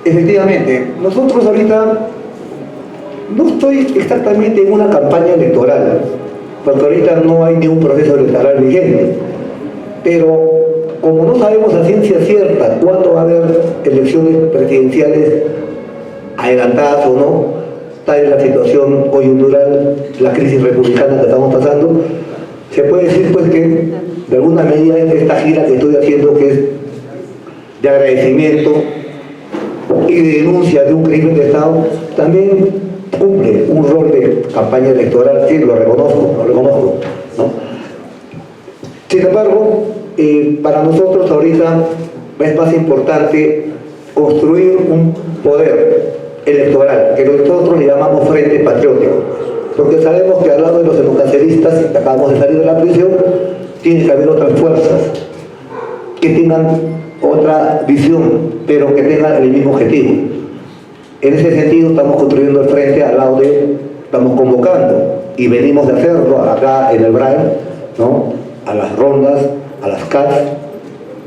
Efectivamente, nosotros ahorita no estoy exactamente en una campaña electoral, porque ahorita no hay ningún proceso electoral vigente, pero como no sabemos a ciencia cierta cuándo va a haber elecciones presidenciales adelantadas o no, tal es la situación coyuntural, la crisis republicana que estamos pasando, se puede decir pues que de alguna medida esta gira que estoy haciendo, que es de agradecimiento y de denuncia de un crimen de Estado, también cumple un rol de campaña electoral, sí, lo reconozco, ¿no? Sin embargo, para nosotros ahorita es más importante construir un poder electoral, que nosotros le llamamos Frente Patriótico, porque sabemos que al lado de los enocaceristas, que acabamos de salir de la prisión, tiene que haber otras fuerzas que tengan otra visión, pero que tengan el mismo objetivo. En ese sentido estamos construyendo el frente al lado estamos convocando, y venimos de hacerlo acá en el BRAE, ¿no? A las rondas, a las CATs,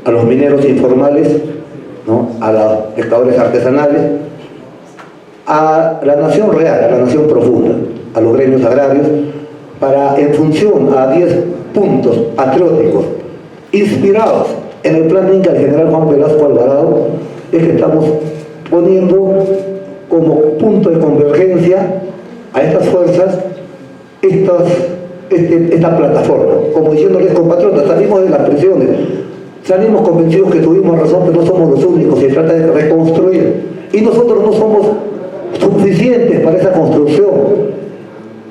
a los mineros informales, ¿no? A los pescadores artesanales, a la nación real, a la nación profunda, a los gremios agrarios, para, en función a 10 puntos patrióticos inspirados en el plan Inca del general Juan Velasco Alvarado, es que estamos poniendo como punto de convergencia a estas fuerzas esta plataforma, como diciéndoles: compatriotas, salimos de las prisiones, salimos convencidos que tuvimos razón, pero no somos los únicos, se trata de reconstruir, y nosotros no somos suficientes para esa construcción,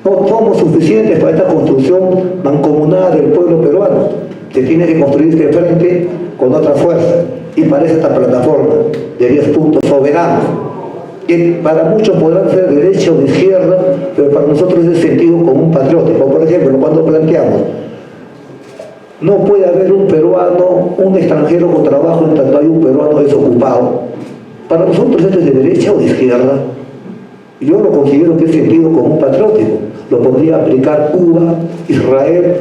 no somos suficientes para esta construcción mancomunada del pueblo peruano. Se tiene que construir este frente con otra fuerza, y para eso esta plataforma de 10 puntos soberanos, que para muchos podrán ser de derecha o de izquierda, pero para nosotros es sentido común patriótico. Por ejemplo, cuando planteamos: no puede haber un peruano, un extranjero con trabajo en tanto hay un peruano desocupado. Para nosotros esto es de derecha o de izquierda. Yo lo considero que es sentido común patriótico. Lo podría aplicar Cuba, Israel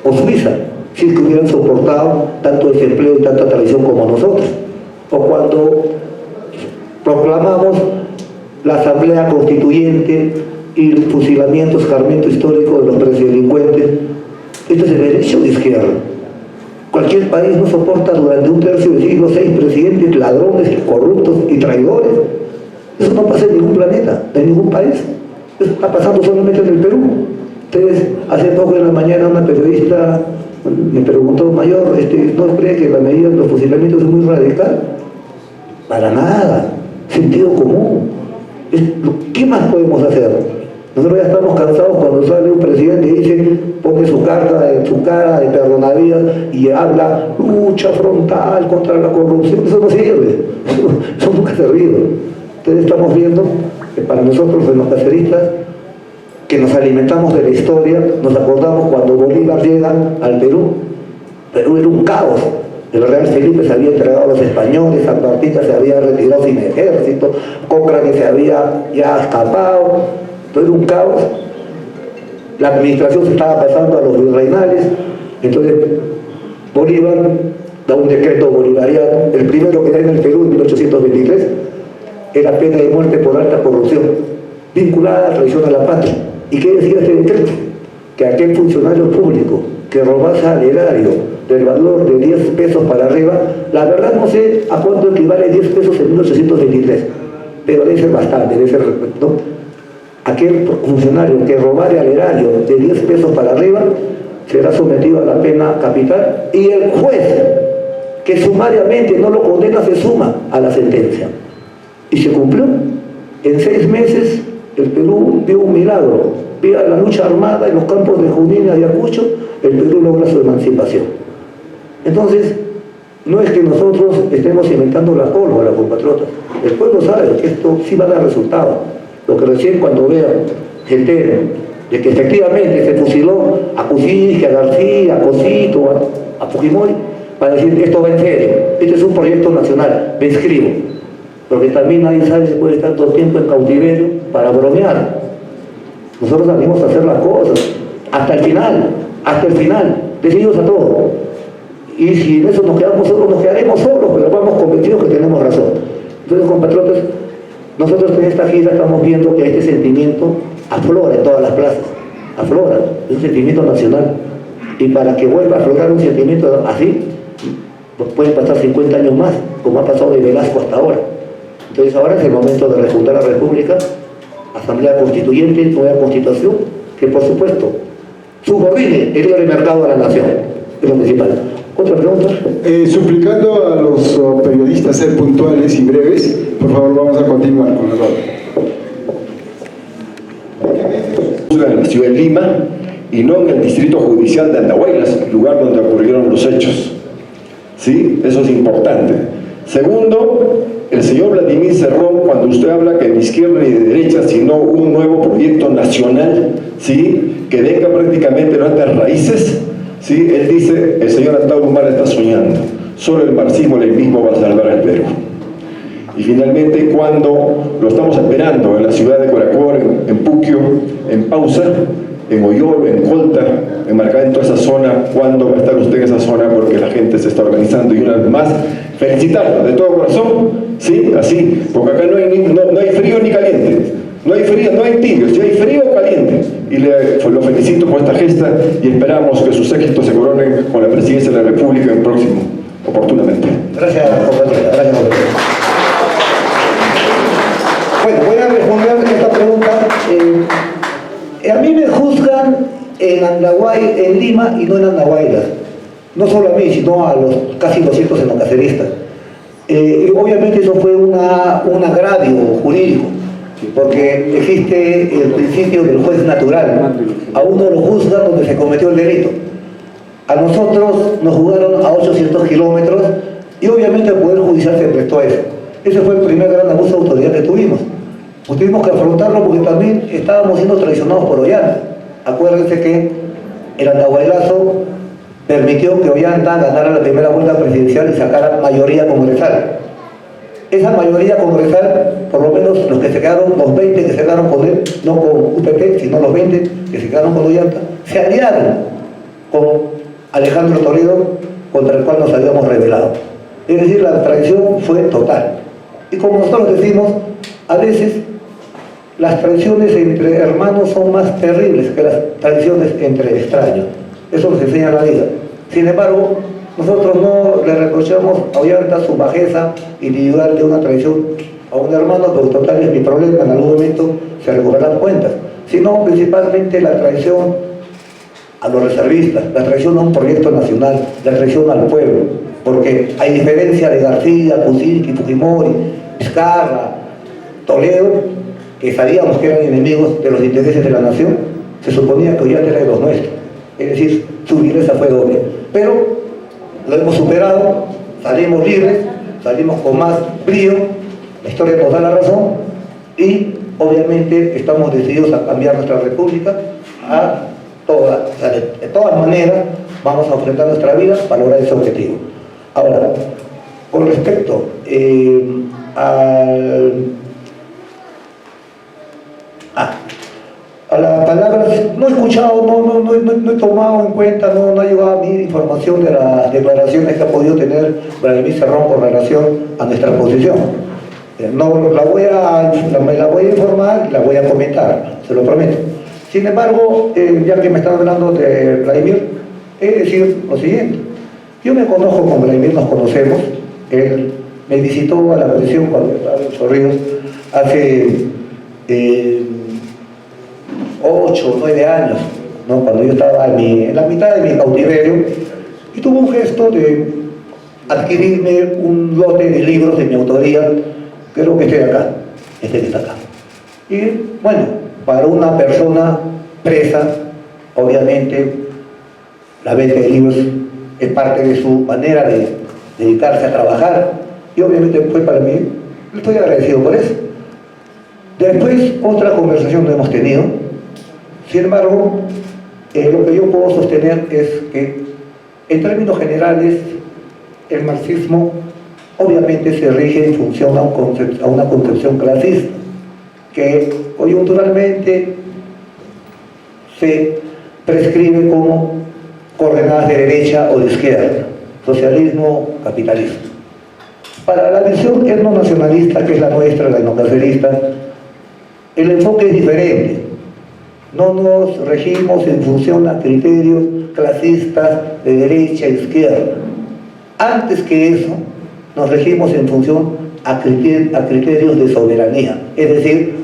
o Suiza, si es que hubieran soportado tanto desempleo y tanta traición como nosotros. O cuando proclamamos la Asamblea Constituyente y el fusilamiento, escarmiento histórico de los presos delincuentes, esto es de derecha o de izquierda. Cualquier país no soporta durante un tercio del siglo 6 presidentes ladrones, corruptos y traidores. Eso no pasa en ningún planeta, en ningún país. Eso está pasando solamente en el Perú. Entonces, hace poco en la mañana una periodista me preguntó: mayor, ¿no cree que la medida de los fusilamientos es muy radical? Para nada, sentido común. ¿Qué más podemos hacer? Nosotros ya estamos cansados cuando sale un presidente y dice, pone su carta en su cara de perdonavidas y habla lucha frontal contra la corrupción. Eso no sirve, eso nunca ha servido. Entonces estamos viendo que para nosotros los caceristas, que nos alimentamos de la historia, nos acordamos cuando Bolívar llega al Perú. Perú era un caos. El Real Felipe se había entregado a los españoles, San Martín se había retirado sin ejército, Cochrane se había ya escapado, todo era un caos. La administración se estaba pasando a los virreinales. Entonces Bolívar da un decreto bolivariano, el primero que da en el Perú en 1823, era pena de muerte por alta corrupción, vinculada a la traición a la patria. ¿Y qué decía este decreto? Que aquel funcionario público que robase al erario del valor de 10 pesos para arriba, la verdad no sé a cuánto equivale 10 pesos en 1823, pero debe ser bastante, debe ser, ¿no? Aquel funcionario que robare al erario de 10 pesos para arriba será sometido a la pena capital, y el juez que sumariamente no lo condena se suma a la sentencia. Y se cumplió. En 6 meses el Perú vio un milagro, vía la lucha armada en los campos de Junín y Ayacucho, el Perú logra su emancipación. Entonces, no es que nosotros estemos inventando la pólvora, compatriotas. El pueblo sabe que esto sí va a dar resultado. Lo que recién cuando vean gente de que efectivamente se fusiló a Cusique, a García, a Cosito, a Fujimori, para decir esto va en serio, este es un proyecto nacional, me inscribo. Porque también nadie sabe si puede estar todo el tiempo en cautiverio para bromear. Nosotros salimos a hacer las cosas hasta el final, decididos a todo. Y si en eso nos quedamos solos, nos quedaremos solos, pero vamos convencidos que tenemos razón. Entonces, compatriotas, nosotros en esta gira estamos viendo que este sentimiento aflora en todas las plazas, aflora, es un sentimiento nacional. Y para que vuelva a aflorar un sentimiento así, pues pueden pasar 50 años más, como ha pasado de Velasco hasta ahora. Entonces ahora es el momento de refundar la República, Asamblea Constituyente, nueva Constitución, que por supuesto subordine el libre mercado a la nación, es lo principal. ¿Otra pregunta? Suplicando a los periodistas ser puntuales y breves, por favor vamos a continuar con la orden. juzgan en la ciudad de Lima y no en el distrito judicial de Andahuaylas, lugar donde ocurrieron los hechos. ¿Sí? Eso es importante. Segundo, el señor Vladimir Cerrón, cuando usted habla que ni izquierda ni de derecha, sino un nuevo proyecto nacional, ¿sí?, que venga prácticamente de nuestras raíces, ¿sí?, él dice, el señor Antauro Humala está soñando, solo el marxismo-leninismo va a salvar al Perú. Y finalmente, cuando lo estamos esperando en la ciudad de Coracore, en Puquio, en Pausa, en Ollol, en Colta, en Maracay, en toda esa zona, ¿cuándo va a estar usted en esa zona? Porque la gente se está organizando. Y una vez más, felicitarlo de todo corazón, ¿sí? Así, porque acá no hay frío ni caliente, no hay frío, no hay tibio, si hay frío o caliente. Y lo felicito por esta gesta y esperamos que sus éxitos se coronen con la presidencia de la República en próximo, oportunamente. Gracias, compañera. Gracias, compañera. Bueno, voy a responder esta pregunta. A mí me juzgan en Andahuay, en Lima y no en Andahuaylas. No solo a mí, sino a los casi 200 enocaceristas. Y obviamente eso fue un agravio jurídico, porque existe el principio del juez natural. A uno lo juzgan donde se cometió el delito. A nosotros nos juzgaron a 800 kilómetros y obviamente el Poder Judicial se prestó a eso. Ese fue el primer gran abuso de autoridad que tuvimos. Pues tuvimos que afrontarlo porque también estábamos siendo traicionados por Ollanta. Acuérdense que el andahuaylazo permitió que Ollanta ganara la primera vuelta presidencial y sacara mayoría congresal. Esa mayoría congresal, por lo menos los que se quedaron, los 20 que se quedaron con él, no con UPP, sino los 20 que se quedaron con Ollanta, se aliaron con Alejandro Toledo, contra el cual nos habíamos rebelado. Es decir, la traición fue total. Y como nosotros decimos, a veces las traiciones entre hermanos son más terribles que las traiciones entre extraños. Eso nos enseña la vida. Sin embargo, nosotros no le reprochamos a Ollanta su bajeza individual de una traición a un hermano, porque total es mi problema, en algún momento se recobrarán cuentas, sino principalmente la traición a los reservistas, la traición a un proyecto nacional, la traición al pueblo, porque hay diferencia de García, Kuczynski, Fujimori, Vizcarra, Toledo, que sabíamos que eran enemigos de los intereses de la nación. Se suponía que Ollanta era de los nuestros, es decir, su vileza fue doble, pero lo hemos superado, salimos libres, salimos con más brío, la historia nos da la razón y obviamente estamos decididos a cambiar nuestra república de todas maneras vamos a enfrentar nuestra vida para lograr ese objetivo. Ahora, con respecto a las palabras, no he escuchado, no he tomado en cuenta, no ha llegado a mí información de las declaraciones que ha podido tener Vladimir Cerrón con relación a nuestra posición. Me la voy a informar y la voy a comentar, se lo prometo. Sin embargo, ya que me están hablando de Vladimir, he de decir lo siguiente. Yo me conozco con Vladimir, nos conocemos. Él me visitó a la prisión cuando estaba en Chorrillos hace 8 o 9 años, ¿no? Cuando yo estaba en la mitad de mi cautiverio, y tuvo un gesto de adquirirme un lote de libros de mi autoría, creo que este de acá, este que está acá. Y bueno, para una persona presa, obviamente la venta de libros es parte de su manera de dedicarse a trabajar, y obviamente fue para mí, estoy agradecido por eso. Después otra conversación no hemos tenido. Sin embargo, lo que yo puedo sostener es que en términos generales el marxismo obviamente se rige en función a una concepción clasista que coyunturalmente se prescribe como coordenadas de derecha o de izquierda, socialismo, capitalismo. Para la visión etnonacionalista, que es la nuestra, la etnocacerista, el enfoque es diferente. No nos regimos en función a criterios clasistas de derecha e izquierda. Antes que eso, nos regimos en función a criterios de soberanía, es decir,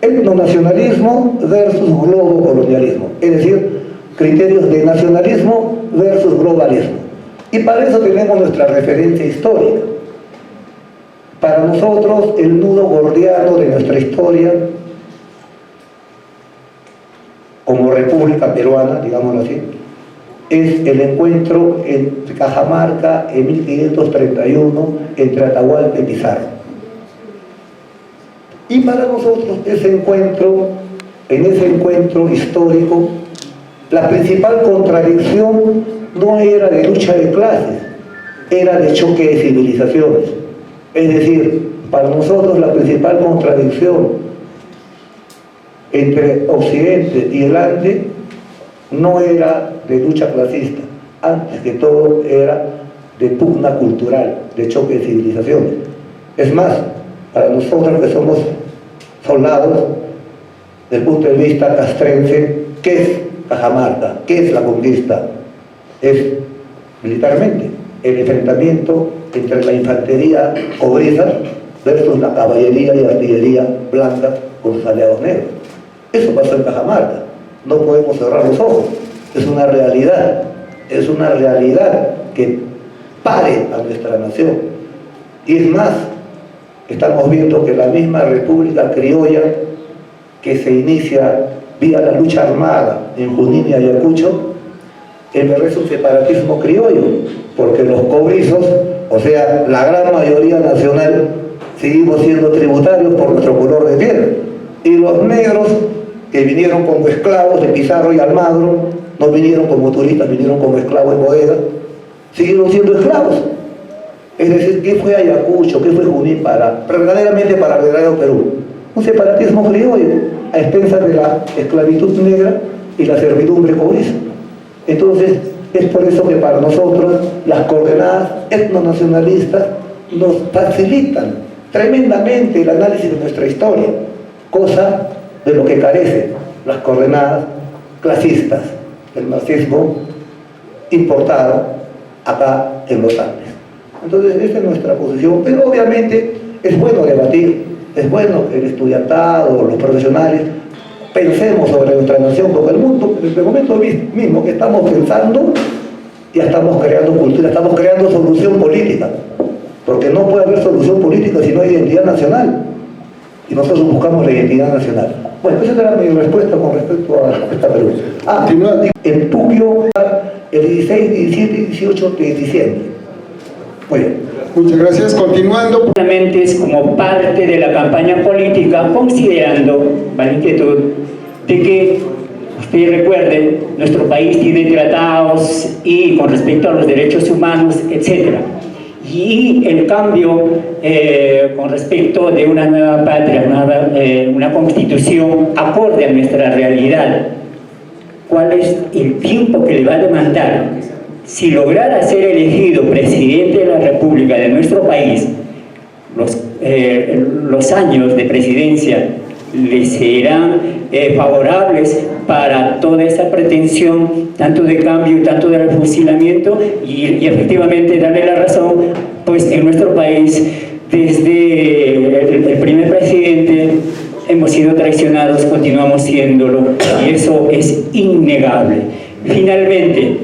etnonacionalismo versus globocolonialismo, es decir, criterios de nacionalismo versus globalismo. Y para eso tenemos nuestra referencia histórica. Para nosotros, el nudo gordiano de nuestra historia República Peruana, digámoslo así, es el encuentro en Cajamarca en 1531 entre Atahualpa y Pizarro. Y para nosotros en ese encuentro histórico, la principal contradicción no era de lucha de clases, era de choque de civilizaciones. Es decir, para nosotros la principal contradicción entre Occidente y el Ande no era de lucha clasista, antes que todo era de pugna cultural, de choque de civilizaciones. Es más, para nosotros que somos soldados, desde el punto de vista castrense, ¿qué es Cajamarca? ¿Qué es la conquista? Es militarmente el enfrentamiento entre la infantería cobriza versus la caballería y artillería blanca con sus aliados negros. Eso pasó en Cajamarca. No podemos cerrar los ojos. Es una realidad que pare a nuestra nación. Y es más, estamos viendo que la misma República Criolla que se inicia vía la lucha armada en Junín y Ayacucho, en verdad es un separatismo criollo, porque los cobrizos, o sea, la gran mayoría nacional, seguimos siendo tributarios por nuestro color de piel, y los negros que vinieron como esclavos de Pizarro y Almagro, no vinieron como turistas, vinieron como esclavos en bodega, siguieron siendo esclavos. Es decir, ¿qué fue Ayacucho? ¿Qué fue Junín verdaderamente para el verdadero Perú? Un separatismo criollo, a expensas de la esclavitud negra y la servidumbre cobriza. Entonces, es por eso que para nosotros las coordenadas etnonacionalistas nos facilitan tremendamente el análisis de nuestra historia, cosa de lo que carecen las coordenadas clasistas del marxismo importado acá en los Andes. Entonces, esta es nuestra posición, pero obviamente es bueno debatir, es bueno que el estudiantado, los profesionales, pensemos sobre nuestra nación, porque el mundo, en el momento mismo que estamos pensando, ya estamos creando cultura, estamos creando solución política, porque no puede haber solución política si no hay identidad nacional, y nosotros buscamos la identidad nacional. Bueno, esa era mi respuesta con respecto a esta pregunta. En Puquio, el 16, 17 y 18 de diciembre. Muy bien. Muchas gracias. Continuando. Es como parte de la campaña política, considerando la inquietud de que, ustedes recuerden, nuestro país tiene tratados y con respecto a los derechos humanos, etc. Y el cambio con respecto de una nueva patria, una constitución acorde a nuestra realidad, ¿cuál es el tiempo que le va a demandar? Si lograra ser elegido presidente de la República de nuestro país, los años de presidencia le serán favorables para toda esa pretensión, tanto de cambio, tanto del fusilamiento, y efectivamente darle la razón, pues en nuestro país, desde el primer presidente, hemos sido traicionados, continuamos siéndolo, y eso es innegable. Finalmente,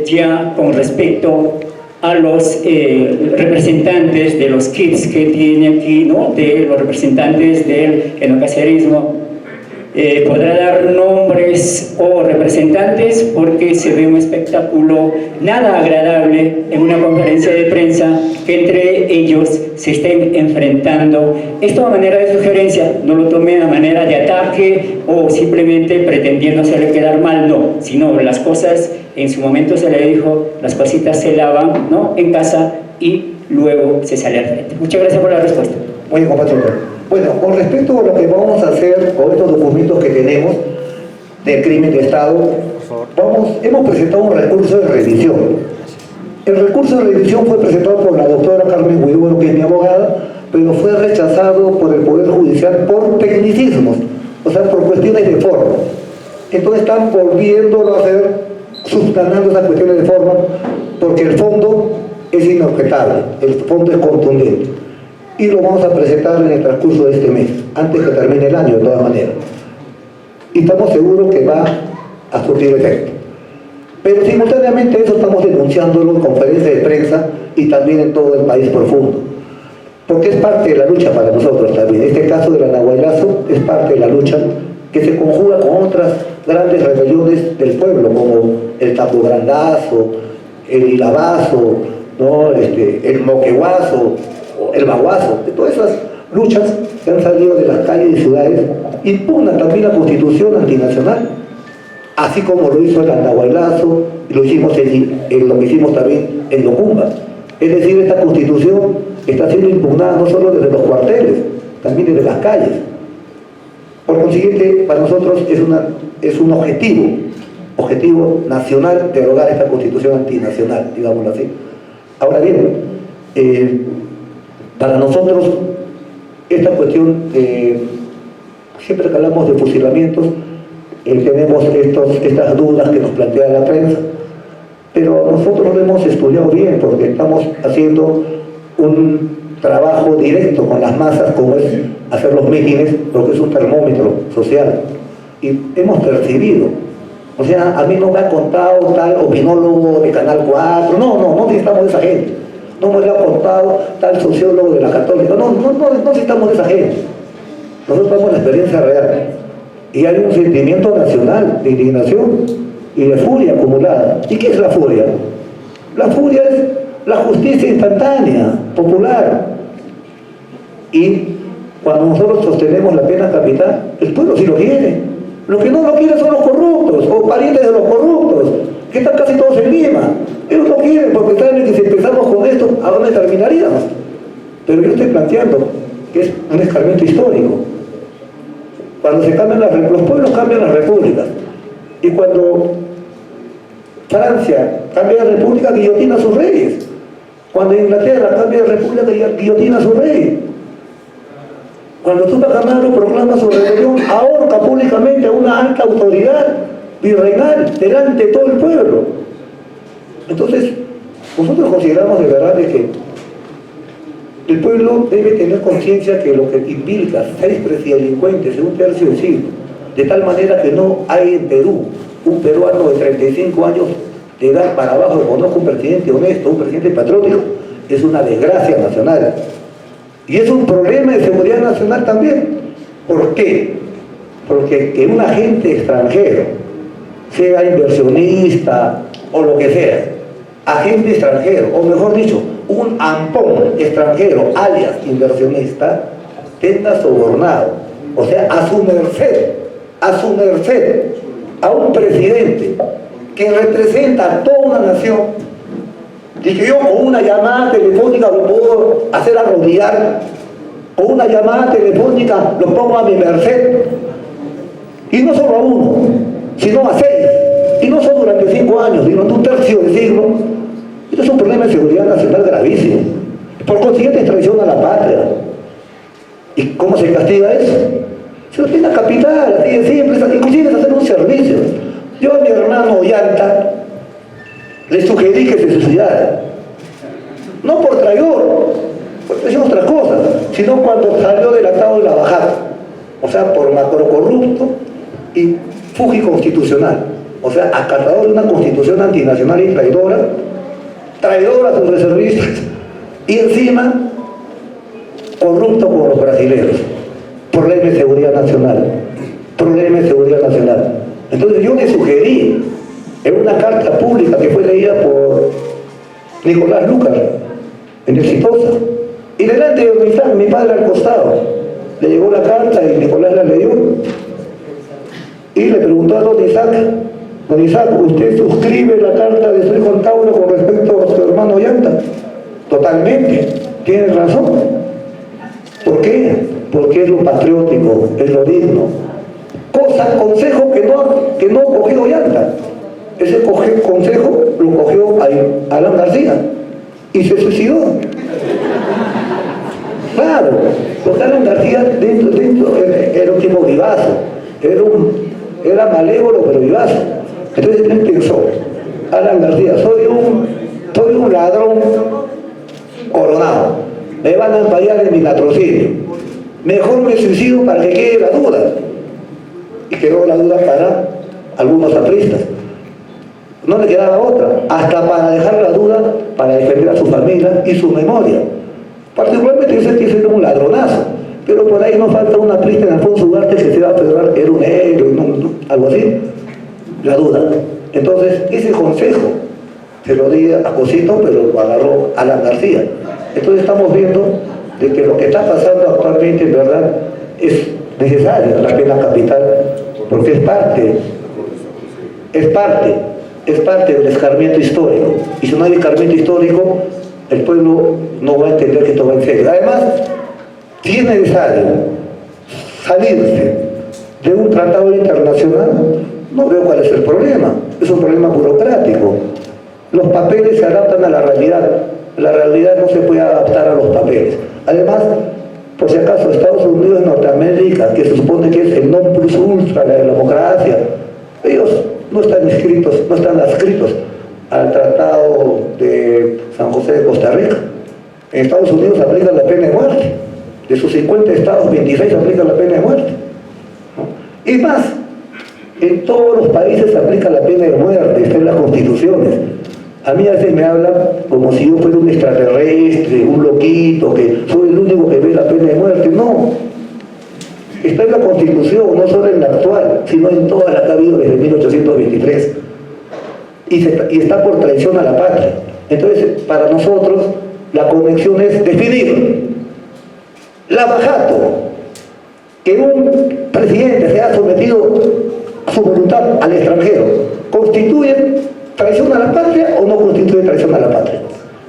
ya con respecto a los representantes de los kits que tiene aquí, ¿no? De los representantes del etnocacerismo, podrá dar nombres o representantes, porque se ve un espectáculo nada agradable en una conferencia de prensa que entre ellos se estén enfrentando. Esto a manera de sugerencia, no lo tome a manera de ataque o simplemente pretendiendo hacerle quedar mal, no, sino las cosas, en su momento se le dijo, las cositas se lavan, ¿no?, en casa, y luego se sale al frente. Muchas gracias por la respuesta. Muy bien, compañero. Bueno, con respecto a lo que vamos a hacer con estos documentos que tenemos de crimen de Estado, hemos presentado un recurso de revisión. El recurso de revisión fue presentado por la doctora Carmen Huidobro, que es mi abogada, pero fue rechazado por el Poder Judicial por tecnicismos, o sea, por cuestiones de forma. Entonces están volviéndolo a hacer, subsanando esas cuestiones de forma, porque el fondo es inobjetable, el fondo es contundente. Y lo vamos a presentar en el transcurso de este mes, antes que termine el año, de todas maneras. Y estamos seguros que va a surtir efecto. Pero simultáneamente eso estamos denunciándolo en conferencias de prensa y también en todo el país profundo. Porque es parte de la lucha para nosotros también. Este caso del Andahuaylazo es parte de la lucha que se conjuga con otras grandes rebeliones del pueblo, como el Tapograndazo, el Ilabazo, ¿no? El Moqueguazo, el Baguazo, de todas esas luchas que han salido de las calles y ciudades, impugnan también la Constitución antinacional, así como lo hizo el Andahuaylazo y lo que hicimos también en Yocumba. Es decir, esta Constitución está siendo impugnada no solo desde los cuarteles, también desde las calles. Por consiguiente, para nosotros es un objetivo nacional derogar esta Constitución antinacional, digámoslo así. Ahora bien, para nosotros esta cuestión, siempre que hablamos de fusilamientos, tenemos estas dudas que nos plantea la prensa, pero nosotros lo hemos estudiado bien porque estamos haciendo un trabajo directo con las masas, como es hacer los mítines, lo que es un termómetro social, y hemos percibido. O sea, a mí no me ha contado tal opinólogo de Canal 4, no necesitamos de esa gente. No me lo ha contado tal sociólogo de la Católica, no necesitamos de esa gente. Nosotros tenemos la experiencia real. Y hay un sentimiento nacional de indignación y de furia acumulada. ¿Y qué es la furia? La furia es la justicia instantánea, popular. Y cuando nosotros sostenemos la pena capital, el pueblo sí lo quiere. Los que no lo quieren son los corruptos, o parientes de los corruptos, que están casi todos en Lima. Ellos no quieren porque saben que si empezamos con esto, ¿a dónde terminaríamos? Pero yo estoy planteando que es un escarmiento histórico. Cuando se cambian los pueblos cambian las repúblicas. Y cuando Francia cambia de república, guillotina a sus reyes. Cuando Inglaterra cambia de república, guillotina a su rey. Cuando Tupac Amaru proclama su rebelión, ahorca públicamente a una alta autoridad virreinal delante de todo el pueblo. Entonces, nosotros consideramos de verdad que el pueblo debe tener conciencia que lo que implica 6 presidelincuentes en un tercio del siglo, de tal manera que no hay en Perú un peruano de 35 años de edad para abajo que conozca un presidente honesto, un presidente patriótico, es una desgracia nacional. Y es un problema de seguridad nacional también. ¿Por qué? Porque que un agente extranjero, sea inversionista o lo que sea, agente extranjero, o mejor dicho, un ampón extranjero, alias inversionista, tenga sobornado, o sea, a su merced, a un presidente que representa a toda una nación, y que yo con una llamada telefónica lo puedo hacer arrodillar, con una llamada telefónica lo pongo a mi merced, y no solo a uno, sino a 6, y no solo durante 5 años, sino durante un tercio de siglo. Esto es un problema de seguridad nacional gravísimo. Por consiguiente, es traición a la patria. ¿Y cómo se castiga eso? Se lo tiene a capital, así de simple, inclusive es hacer un servicio. Yo a mi hermano Ollanta le sugerí que se suicidara. No por traidor, porque es otra cosa, sino cuando salió del atado de la bajada. O sea, por macrocorrupto y fugiconstitucional. O sea, acatador de una constitución antinacional y traidora a sus reservistas. Y encima, corrupto con los brasileños. Problema de seguridad nacional. Entonces yo le sugerí, en una carta pública que fue leída por Nicolás Lucas, en Exitosa, y delante de don Isaac, mi padre al costado, le llegó la carta y Nicolás la leyó, y le preguntó a don Isaac, ¿usted suscribe la carta de su hijo Tauro con respecto a su hermano Ollanta? Totalmente, tiene razón. ¿Por qué? Porque es lo patriótico, es lo digno. Consejo que no cogió Ollanta. Ese consejo lo cogió Alan García y se suicidó. Claro, porque Alan García dentro era un tipo vivazo, era malévolo pero vivazo. Entonces él pensó, Alan García, soy un ladrón coronado, me van a fallar en mi latrocinio, mejor me suicido para que quede la duda. Y quedó la duda para algunos apristas. No le quedaba otra, hasta para dejar la duda, para defender a su familia y su memoria. Particularmente ese que es un ladronazo, pero por ahí nos falta una pista en Alfonso Ugarte que se va a federar, era un héroe, algo así, la duda. Entonces, ese consejo se lo di a Cosito, pero lo agarró Alan García. Entonces estamos viendo de que lo que está pasando actualmente, en verdad, es necesaria la pena capital, porque es parte del escarmiento histórico. Y si no hay escarmiento histórico, el pueblo no va a entender que esto va en serio. Además, si es necesario salirse de un tratado internacional, no veo cuál es el problema. Es un problema burocrático. Los papeles se adaptan a la realidad. La realidad no se puede adaptar a los papeles. Además, por si acaso, Estados Unidos y Norteamérica, que se supone que es el non plus ultra de la democracia, ellos no están adscritos al Tratado de San José de Costa Rica. En Estados Unidos aplican la pena de muerte. De sus 50 estados, 26 aplican la pena de muerte, ¿no? Y más, en todos los países se aplica la pena de muerte, está en las constituciones. A mí a veces me hablan como si yo fuera un extraterrestre, un loquito, que soy el único que ve la pena de muerte. No, está en la Constitución, no solo en la actual, sino en toda la que ha habido desde 1823. Y está por traición a la patria. Entonces, para nosotros, la conexión es definir la bajato, que un presidente sea sometido a su voluntad al extranjero, ¿constituye traición a la patria o no constituye traición a la patria?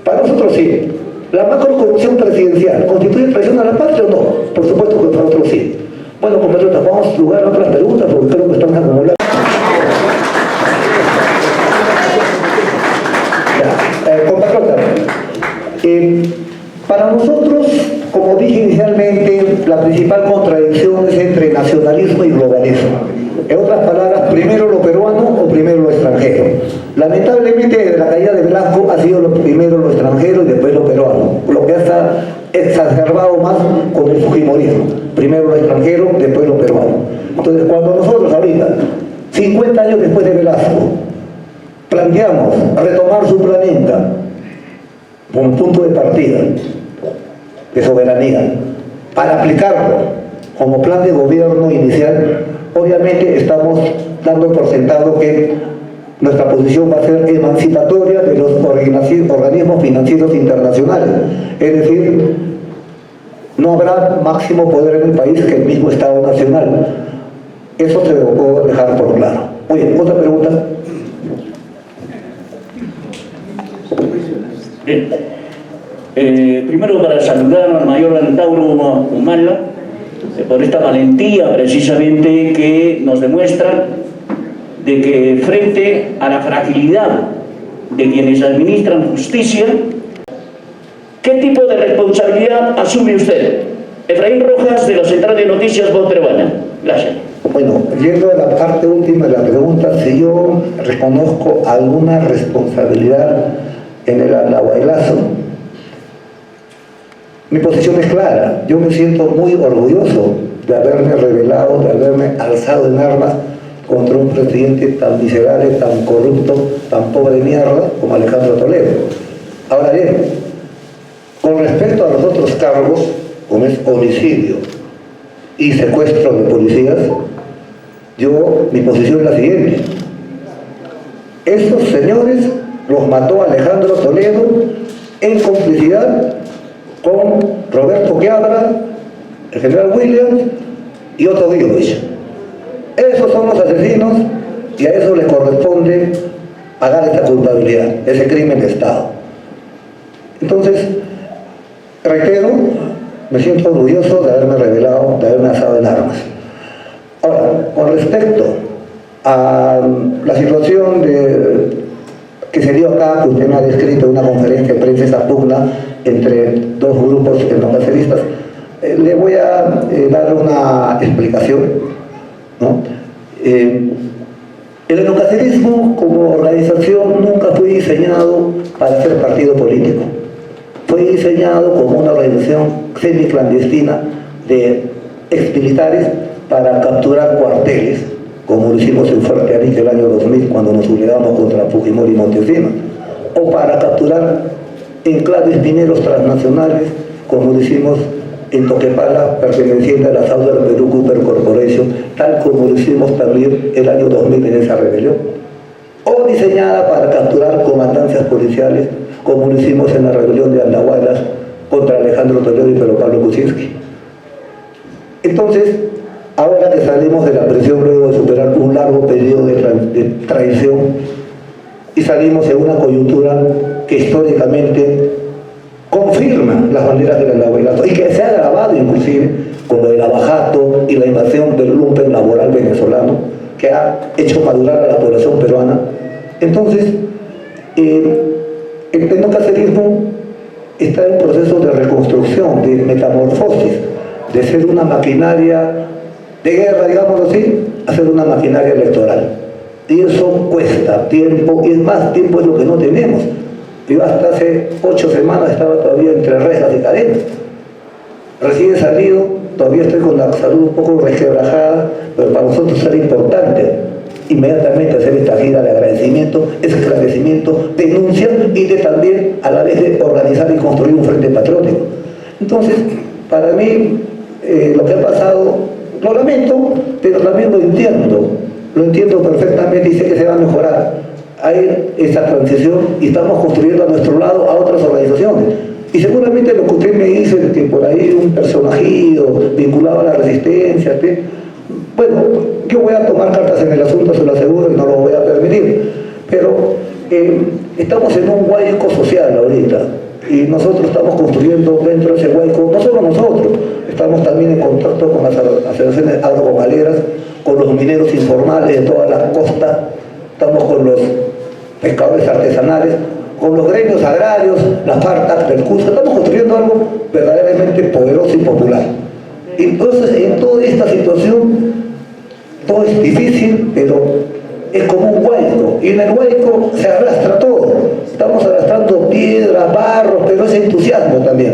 Para nosotros sí. La macrocorrupción presidencial, ¿constituye traición a la patria o no? Por supuesto que para nosotros sí. Bueno, compatriotas, vamos a jugar otras preguntas porque creo que estamos acumulando. Compatriotas, para nosotros, como dije inicialmente, la principal contradicción es entre nacionalismo y globalismo. En otras palabras, primero lo peruano o primero lo extranjero. Lamentablemente, desde la caída de Blanco ha sido primero lo extranjero y después lo peruano, lo que ha exacerbado más con el fujimorismo. Primero lo extranjero, después lo peruano. Entonces, cuando nosotros ahorita, 50 años después de Velasco, planteamos retomar su planeta como punto de partida de soberanía para aplicarlo como plan de gobierno inicial, obviamente estamos dando por sentado que nuestra posición va a ser emancipatoria de los organismos financieros internacionales, es decir, no habrá máximo poder en el país que el mismo Estado Nacional. Eso se lo puedo dejar por claro. Oye, otra pregunta. Bien. Primero para saludar al mayor Antauro Humala por esta valentía precisamente que nos demuestra de que frente a la fragilidad de quienes administran justicia, ¿qué tipo de responsabilidad asume usted? Efraín Rojas, de la Central de Noticias Voz Peruana. Gracias. Bueno, yendo a la parte última de la pregunta, si yo reconozco alguna responsabilidad en el andahuaylazo, mi posición es clara. Yo me siento muy orgulloso de haberme rebelado, de haberme alzado en armas contra un presidente tan miserable, tan corrupto, tan pobre mierda como Alejandro Toledo. Ahora bien, con respecto a los otros cargos, como es homicidio y secuestro de policías, mi posición es la siguiente. Estos señores los mató Alejandro Toledo en complicidad con Roberto Quiabra, el general Williams y Otto Diovich. Esos son los asesinos y a eso les corresponde pagar esta culpabilidad, ese crimen de Estado. Entonces, reitero, me siento orgulloso de haberme rebelado, de haberme alzado en armas. Ahora, con respecto a la situación que se dio acá, que usted me ha descrito en una conferencia de prensa, esa pugna entre dos grupos etnocaceristas, le voy a dar una explicación, ¿no? El etnocacerismo como organización nunca fue diseñado para ser partido político. Fue diseñado como una organización semiclandestina de exmilitares para capturar cuarteles, como lo hicimos en Fuerte Arica el año 2000 cuando nos sublevamos contra Fujimori y Montesino, o para capturar enclaves mineros transnacionales, como lo hicimos en Toquepala, perteneciente a la Southern Perú Cooper Corporation, tal como lo hicimos también el año 2000 en esa rebelión, o diseñada para capturar comandancias policiales, como lo hicimos en la rebelión de Andahuaylas contra Alejandro Toledo y Pedro Pablo Kuczynski. Entonces, ahora que salimos de la prisión luego de superar un largo periodo de traición, y salimos en una coyuntura que históricamente confirma las banderas del andahuaylazo y que se ha agravado inclusive con lo del abajato y la invasión del lumpen laboral venezolano que ha hecho madurar a la población peruana. Entonces, el etnocacerismo está en proceso de reconstrucción, de metamorfosis, de ser una maquinaria de guerra, digámoslo así, a ser una maquinaria electoral. Y eso cuesta tiempo, y es más, tiempo es lo que no tenemos. Yo hasta hace 8 semanas estaba todavía entre rejas y cadenas. Recién salido, todavía estoy con la salud un poco resquebrajada, pero para nosotros era importante inmediatamente hacer esta gira de agradecimiento, esclarecimiento, denuncia y de también a la vez de organizar y construir un frente patriótico. Entonces, para mí, lo que ha pasado, lo lamento, pero también lo entiendo perfectamente y sé que se va a mejorar. Hay esa transición y estamos construyendo a nuestro lado a otras organizaciones. Y seguramente lo que usted me dice de que por ahí un personajillo vinculado a la resistencia, bueno, yo voy a tomar cartas en el asunto, se lo aseguro, y no lo voy a permitir. Pero estamos en un huaico social ahorita. Y nosotros estamos construyendo dentro de ese huaico, no solo nosotros, estamos también en contacto con las asociaciones agrocomaleras, con los mineros informales de toda la costa, estamos con los pescadores artesanales, con los gremios agrarios, las FARC del Cusco, estamos construyendo algo verdaderamente poderoso y popular. Entonces, en toda esta situación, todo es difícil, pero es como un huaico, y en el huaico se arrastra todo. Estamos arrastrando piedras, barro, pero es entusiasmo también.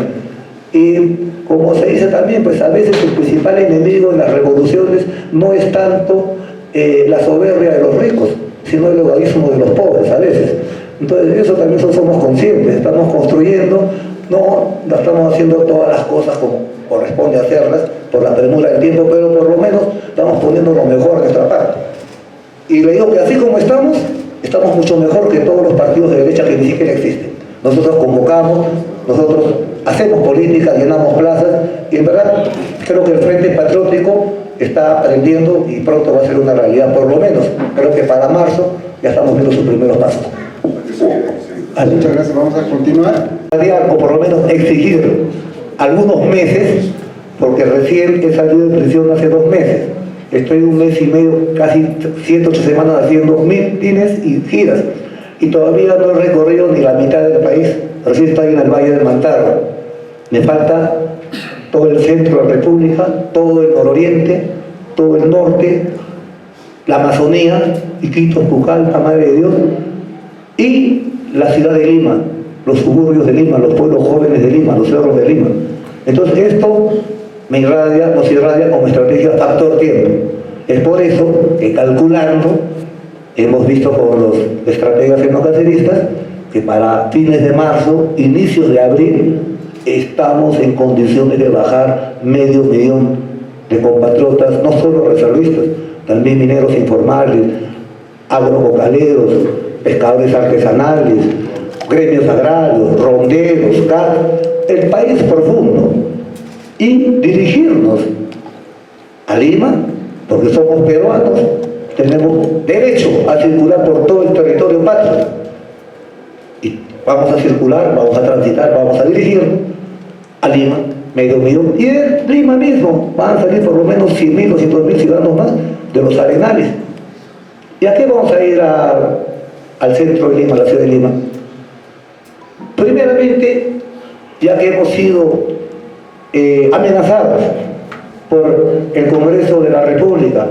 Y como se dice también, pues a veces el principal enemigo en las revoluciones no es tanto la soberbia de los ricos, sino el egoísmo de los pobres a veces. Entonces de eso también somos conscientes, estamos construyendo, no estamos haciendo todas las cosas como corresponde hacerlas por la premura del tiempo, pero por lo menos estamos poniendo lo mejor de nuestra parte. Y le digo que así como estamos mucho mejor que todos los partidos de derecha que ni siquiera existen. Nosotros convocamos, nosotros hacemos política, llenamos plazas, y en verdad creo que el Frente Patriótico está aprendiendo y pronto va a ser una realidad, por lo menos creo que para marzo ya estamos viendo sus primeros pasos. Muchas gracias, vamos a continuar. O por lo menos exigir algunos meses, porque recién he salido de prisión hace 2 meses. Estoy 1 mes y medio, casi 7 u 8 semanas haciendo mítines y giras. Y todavía no he recorrido ni la mitad del país. Recién estoy en el Valle del Mantaro. Me falta todo el centro de la República, todo el nororiente, todo el norte, la Amazonía, Iquitos, Pucallpa, Madre de Dios, y la ciudad de Lima, los suburbios de Lima, los pueblos jóvenes de Lima, los cerros de Lima. Entonces esto nos irradia como estrategia factor tiempo. Es por eso que calculando, hemos visto con los estrategas etnocaceristas que para fines de marzo, inicios de abril, estamos en condiciones de bajar 500.000 de compatriotas, no solo reservistas, también mineros informales, agrococaleros, pescadores artesanales, gremios agrarios, ronderos, el país profundo, y dirigirnos a Lima, porque somos peruanos, tenemos derecho a circular por todo el territorio patrio, y vamos a circular, vamos a transitar, vamos a dirigirnos a Lima, 500.000, y de Lima mismo van a salir por lo menos 100.000 o 200.000 ciudadanos más de los arenales. ¿Y a qué vamos a ir al centro de Lima, a la ciudad de Lima? Primeramente, ya que hemos sido amenazados por el Congreso de la República,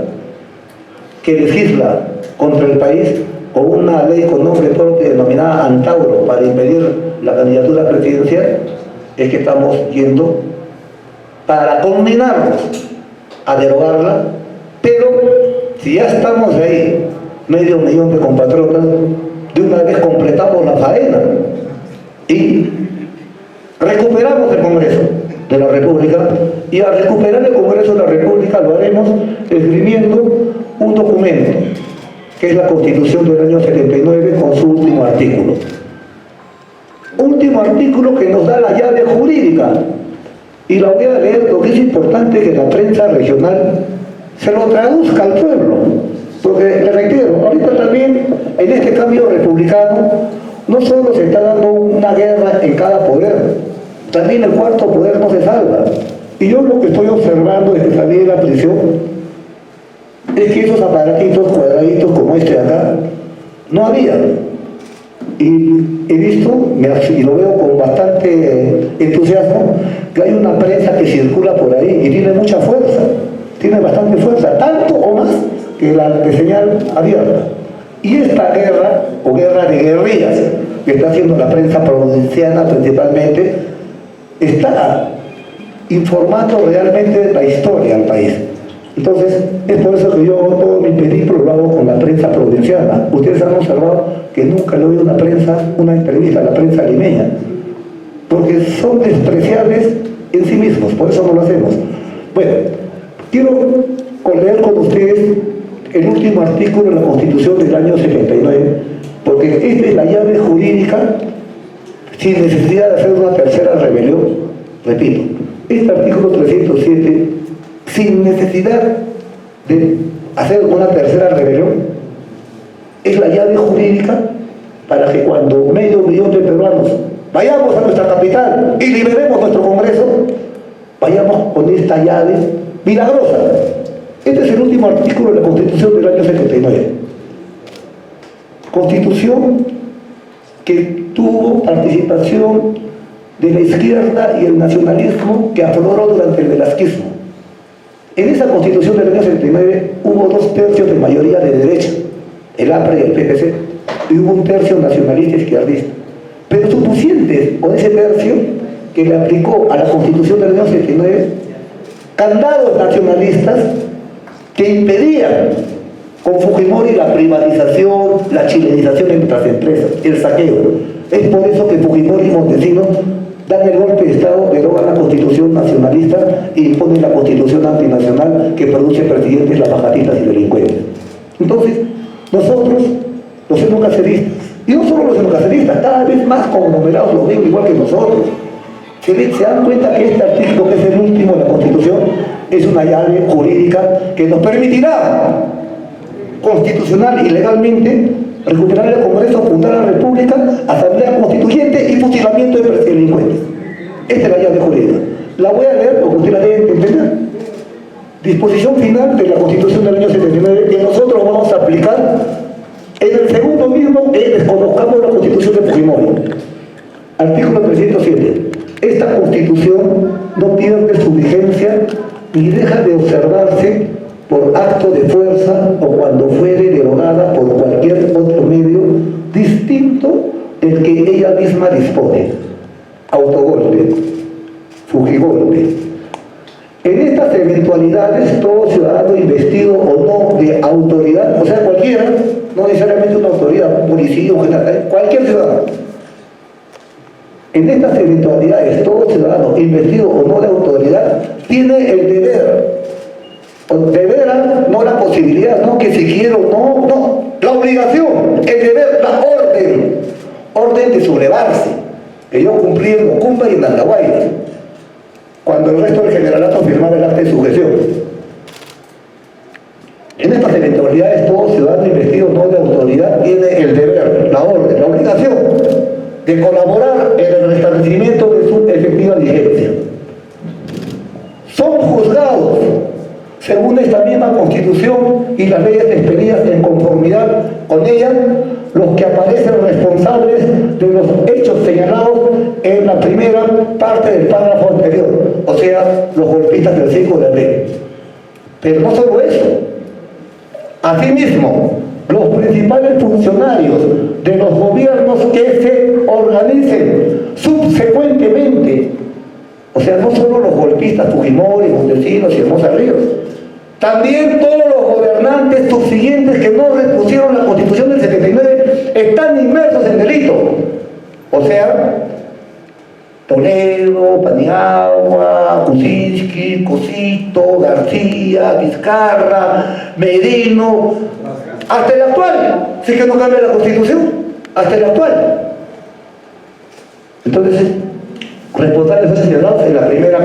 que legisla contra el país con una ley con nombre propio denominada Antauro para impedir la candidatura presidencial, es que estamos yendo para conminarnos a derogarla, pero si ya estamos de ahí, 500.000 de compatriotas, de una vez completamos la faena y recuperamos el Congreso. de la República, y al recuperar el Congreso de la República lo haremos esgrimiendo un documento, que es la Constitución del año 79 con su último artículo. Último artículo que nos da la llave jurídica, y la voy a leer porque es importante que la prensa regional se lo traduzca al pueblo, porque le reitero, ahorita también en este cambio republicano no solo se está dando una guerra en cada poder, también el cuarto poder no se salva. Y yo lo que estoy observando desde que salí de la prisión es que esos aparatitos cuadraditos como este de acá no había. Y he visto, y lo veo con bastante entusiasmo, que hay una prensa que circula por ahí y tiene mucha fuerza, tiene bastante fuerza, tanto o más que la de señal abierta. Y esta guerra, o guerra de guerrillas, que está haciendo la prensa provinciana principalmente, está informando realmente la historia del país. Entonces, es por eso que yo todo mi periplo lo hago con la prensa provinciana. Ustedes han observado que nunca le doy una entrevista a la prensa limeña, porque son despreciables en sí mismos, por eso no lo hacemos. Bueno, quiero leer con ustedes el último artículo de la Constitución del año 79, porque esta es la llave jurídica sin necesidad de hacer una tercera rebelión. Repito, este artículo 307, sin necesidad de hacer una tercera rebelión, es la llave jurídica para que cuando 500.000 de peruanos vayamos a nuestra capital y liberemos nuestro Congreso, vayamos con esta llave milagrosa. Este es el último artículo de la Constitución del año 79. Constitución que tuvo participación de la izquierda y el nacionalismo que afloró durante el velasquismo. En esa Constitución del año 79 hubo 2/3 de mayoría de derecha, el APRA y el PPC, y hubo 1/3 nacionalista izquierdista. Pero suficientes con ese tercio que le aplicó a la Constitución del año 79 candados nacionalistas que impedían con Fujimori la privatización, la chilenización de nuestras empresas, el saqueo. Es por eso que Fujimori y Montesinos dan el golpe de Estado, derogan la Constitución nacionalista y imponen la Constitución antinacional que produce presidentes, lavajatistas y delincuentes. Entonces, nosotros, los xenocaceristas, y no solo los xenocaceristas, cada vez más conglomerados los ven igual que nosotros, se dan cuenta que este artículo, que es el último de la Constitución, es una llave jurídica que nos permitirá constitucional y legalmente recuperar el Congreso, fundar la República, Asamblea Constituyente y fusilamiento de delincuentes. Esta es la llave jurídica. La voy a leer porque usted la debe entender. Disposición final de la Constitución del año 79 que nosotros vamos a aplicar en el segundo mismo que desconozcamos la Constitución de Fujimori. Artículo 307. Esta Constitución no pierde su vigencia ni deja de observarse por acto de fuerza o cuando fuere derogada por cualquier otro medio distinto del que ella misma dispone. Autogolpe, fujigolpe. En estas eventualidades, todo ciudadano investido o no de autoridad, o sea, cualquiera, no necesariamente una autoridad, un policía, un general, cualquier ciudadano. En estas eventualidades, todo ciudadano investido o no de autoridad tiene el deber, no la posibilidad, no que si quiero, no, la obligación, el deber, la orden de sublevarse, que yo cumplí en Mocumba y en Andahuaylas, cuando el resto del generalato firmaba el acta de sujeción. En estas eventualidades, todo ciudadano investido no de autoridad tiene el deber, la orden, la obligación de colaborar en el restablecimiento de su efectiva vigencia. Son juzgados según esta misma Constitución y las leyes expedidas en conformidad con ella, los que aparecen responsables de los hechos señalados en la primera parte del párrafo anterior, o sea, los golpistas del 5 de abril. Pero no solo eso. Asimismo, los principales funcionarios de los gobiernos que se organicen subsecuentemente, o sea, no solo los golpistas Fujimori, Montesinos y Hermosa Ríos, también todos los gobernantes subsiguientes que no repusieron la Constitución del 79 están inmersos en delito. O sea, Toledo, Paniagua, Kuczynski, Cosito, García, Vizcarra, Merino, hasta el actual, si es que no cambia la Constitución, hasta el actual. Entonces, responsables son señalados en la primera.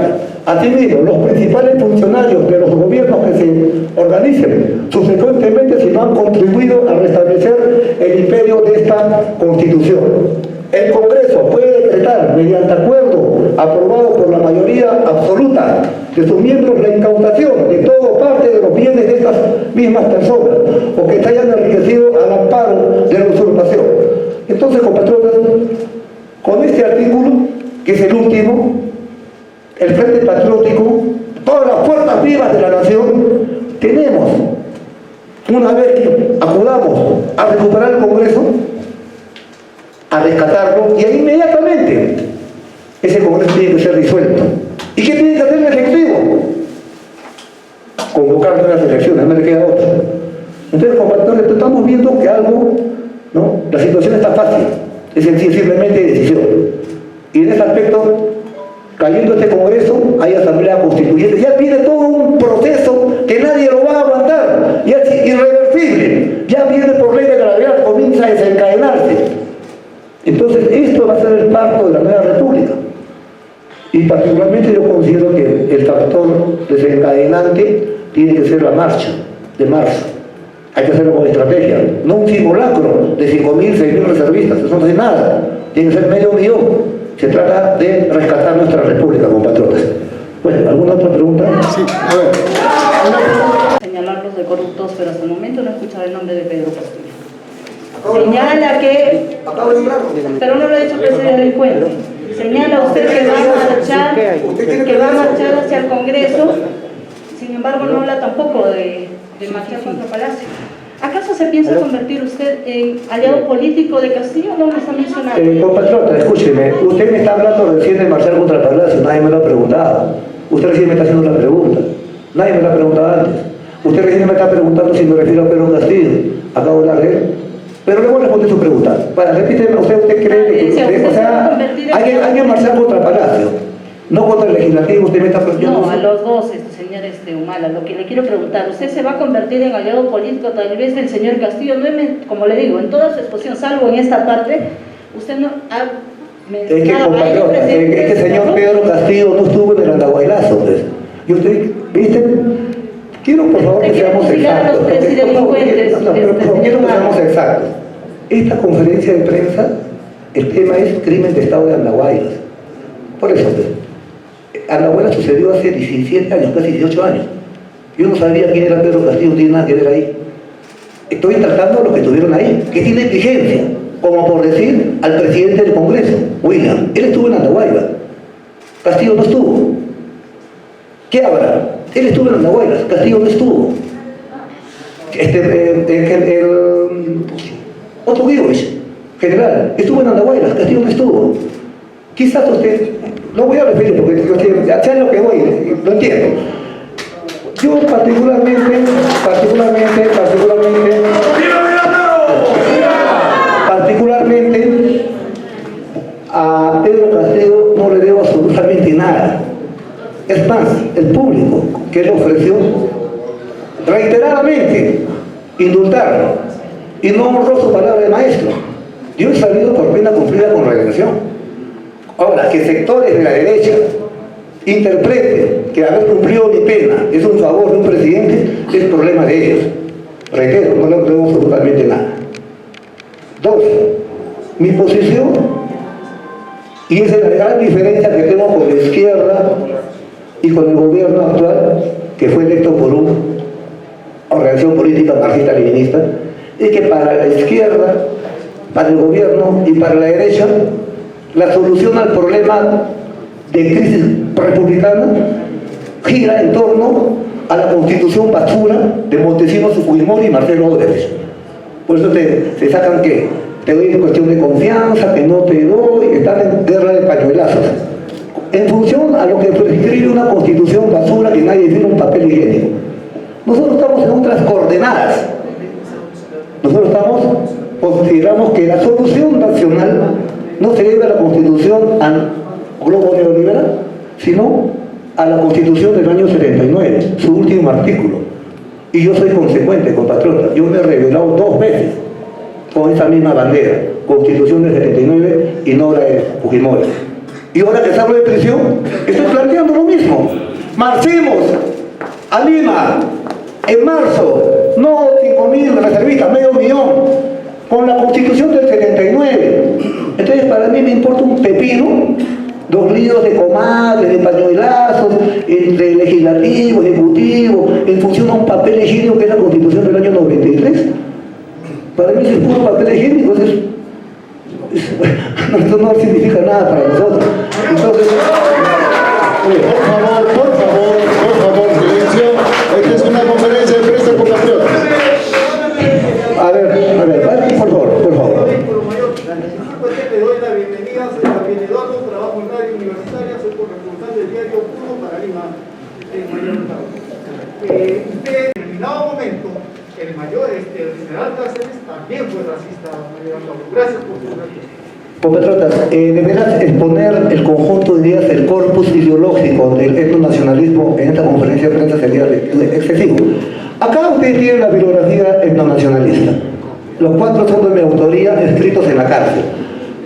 Asimismo, los principales funcionarios de los gobiernos que se organicen subsecuentemente si no han contribuido a restablecer el imperio de esta Constitución. El Congreso puede decretar, mediante acuerdo aprobado por la mayoría absoluta de sus miembros, la incautación de todo parte de los bienes de estas mismas personas o que se hayan enriquecido al amparo de la usurpación. Entonces, compatriotas, con este artículo, que es el último, el Frente Patriótico, todas las fuerzas vivas de la nación, tenemos, una vez que acudamos a recuperar el Congreso, a rescatarlo, y ahí inmediatamente ese Congreso tiene que ser disuelto. ¿Y qué tiene que hacer el Ejecutivo? Convocar nuevas elecciones, no le queda otra. Entonces, compatriotas, estamos viendo que algo, ¿no? La situación está fácil, es simplemente decisión. Y en ese aspecto, cayendo este Congreso, hay asamblea constituyente, ya viene todo un proceso que nadie lo va a aguantar, ya es irreversible, ya viene por ley de gravedad, comienza a desencadenarse. Entonces, esto va a ser el parto de la nueva república. Y particularmente yo considero que el factor desencadenante tiene que ser la marcha de marzo. Hay que hacerlo con estrategia, no un simulacro de 5.000, 6.000 reservistas, eso no es nada, tiene que ser medio millón. Se trata de rescatar nuestra república, compatriotas. Bueno, ¿alguna otra pregunta? Sí, a ver. Señalarlos de corruptos, pero hasta el momento no he escuchado el nombre de Pedro Castillo. Señala que, pero no lo ha dicho que sea delincuente. Señala usted que va a marchar hacia el Congreso, sin embargo no habla tampoco de marchar contra Palacio. ¿Acaso se piensa convertir usted en aliado político de Castillo? No me está mencionando. Compatriota, escúcheme, usted me está hablando recién de marchar contra Palacio, nadie me lo ha preguntado. Usted recién me está haciendo una pregunta, nadie me la ha preguntado antes. Usted recién me está preguntando si me refiero a Pedro Castillo, acabo de hablar de él. Pero le voy a responder su pregunta. Para, repíteme, ¿usted cree que o sea, hay que marchar contra Palacio, no contra el legislativo? Usted me está preguntando. No, a los dos, señor Humala, lo que le quiero preguntar, ¿usted se va a convertir en aliado político tal vez del señor Castillo? No, como le digo, en toda su exposición, salvo en esta parte, usted no ha mencionado a ellos presentes. Es que el señor Pedro Castillo no estuvo en el Andahuaylazo, pues. Y usted, ¿viste? Quiero, por favor, que seamos exactos. Quiero que seamos exactos. Esta conferencia de prensa, el tema es crimen de Estado de Andahuaylas. Por eso, pues, Andahuaylas sucedió hace 17 años, casi 18 años. Yo no sabía quién era Pedro Castillo, no tiene nada que ver ahí. Estoy tratando a los que estuvieron ahí, que tienen vigencia, como por decir al presidente del Congreso, William. Él estuvo en Andahuaylas, Castillo no estuvo. ¿Qué habrá? Él estuvo en Andahuaylas, Castillo no estuvo. Otro Guiovich, general, estuvo en Andahuaylas, Castillo no estuvo. Quizás usted, no voy a referir porque ya sé lo que voy, lo entiendo. Yo particularmente a Pedro Castillo no le debo absolutamente nada. Es más, el público que le ofreció reiteradamente indultarlo y no honró su palabra de maestro. Yo he salido por pena cumplida con regresión. Ahora, que sectores de la derecha interpreten que haber cumplido mi pena es un favor de un presidente, es problema de ellos. Reitero, no le debo absolutamente nada. Dos, mi posición, y esa es la gran diferencia que tengo con la izquierda y con el gobierno actual, que fue electo por una organización política marxista-leninista, es que para la izquierda, para el gobierno y para la derecha, la solución al problema de crisis republicana gira en torno a la constitución basura de Montesinos, Fujimori y Marcelo Odebrecht. Por eso se sacan que te doy en cuestión de confianza, que no te doy, que están en guerra de pañuelazos. En función a lo que prescribe una constitución basura que nadie tiene un papel higiénico. Nosotros estamos en otras coordenadas. Nosotros consideramos que la solución nacional no se debe a la constitución globo neoliberal, sino a la Constitución del año 79, su último artículo. Y yo soy consecuente, compatriota. Yo me he rebelado 2 veces con esa misma bandera, Constitución del 79 y no la de Fujimori. Y ahora que salgo de prisión, estoy planteando lo mismo. Marchemos a Lima en marzo, no 5.000 reservistas, medio millón, con la Constitución del 79. Entonces para mí me importa un pepino 2 líos de comadres, de pañuelazos, entre legislativo, ejecutivo, en función a un papel higiénico que es la Constitución del año 93. Para mí es puro papel higiénico, esto no significa nada para nosotros. Entonces, por favor, silencio. Esta es una conferencia de prensa, compatriotas. A ver, por favor. Le doy la bienvenida, soy Gabriel Eduardo, trabajo en radio universitaria, soy corresponsal del diario Puro para Lima, en Mayor. Usted, en determinado momento, el general Cáceres también fue racista, Mayor. Gracias por su respuesta. Compatriotas, deberás exponer el conjunto de ideas, el corpus ideológico del etnonacionalismo en esta conferencia de prensa sería excesivo. Acá ustedes tienen la bibliografía etnonacionalista. Los 4 son de mi autoría, escritos en la cárcel.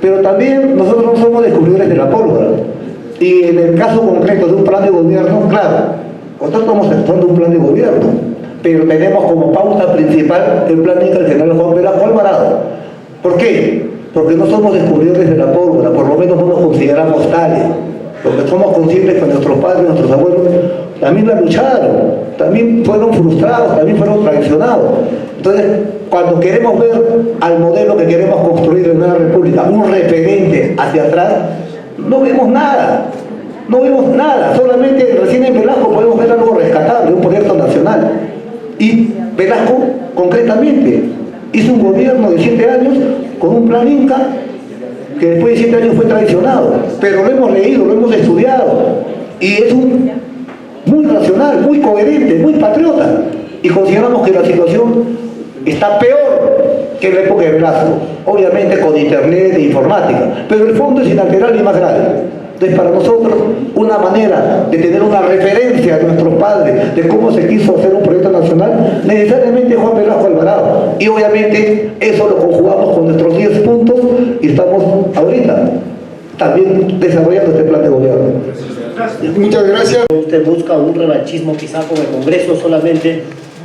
Pero también nosotros no somos descubridores de la pólvora. Y en el caso concreto de un plan de gobierno, claro, nosotros estamos expresando un plan de gobierno, pero tenemos como pauta principal el plan del general Juan Velasco Alvarado. ¿Por qué? Porque no somos descubridores de la pólvora, por lo menos no nos consideramos tales, porque somos conscientes que nuestros padres, nuestros abuelos también la lucharon, también fueron frustrados, también fueron traicionados. Entonces, cuando queremos ver al modelo que queremos construir en una república, un referente hacia atrás, no vemos nada, solamente recién en Velasco podemos ver algo rescatable, un proyecto nacional. Y Velasco, concretamente, hizo un gobierno de 7 años con un plan Inca que después de 7 años fue traicionado, pero lo hemos leído, lo hemos estudiado y es muy racional, muy coherente, muy patriota, y consideramos que la situación está peor que en la época de Velasco, obviamente con internet e informática, pero el fondo es inalterable y más grave. Entonces, para nosotros, una manera de tener una referencia de nuestros padres de cómo se quiso hacer un proyecto nacional, necesariamente Juan Velasco Alvarado. Y obviamente eso lo conjugamos con nuestros 10 puntos y estamos ahorita también desarrollando este plan de gobierno. Muchas gracias. Usted busca un revanchismo quizá con el Congreso solamente,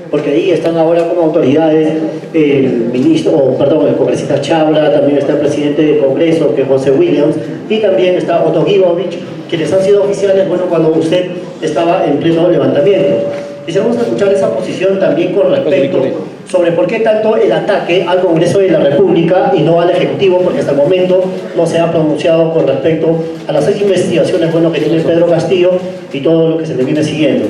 porque ahí están ahora como autoridades el congresista Chabra, también está el presidente del Congreso, que es José Williams, y también está Otto Gibovich, quienes han sido oficiales, cuando usted estaba en pleno levantamiento. Quisiéramos escuchar esa posición también con respecto sobre por qué tanto el ataque al Congreso de la República y no al Ejecutivo, porque hasta el momento no se ha pronunciado con respecto a las 6 investigaciones que tiene Pedro Castillo y todo lo que se le viene siguiendo.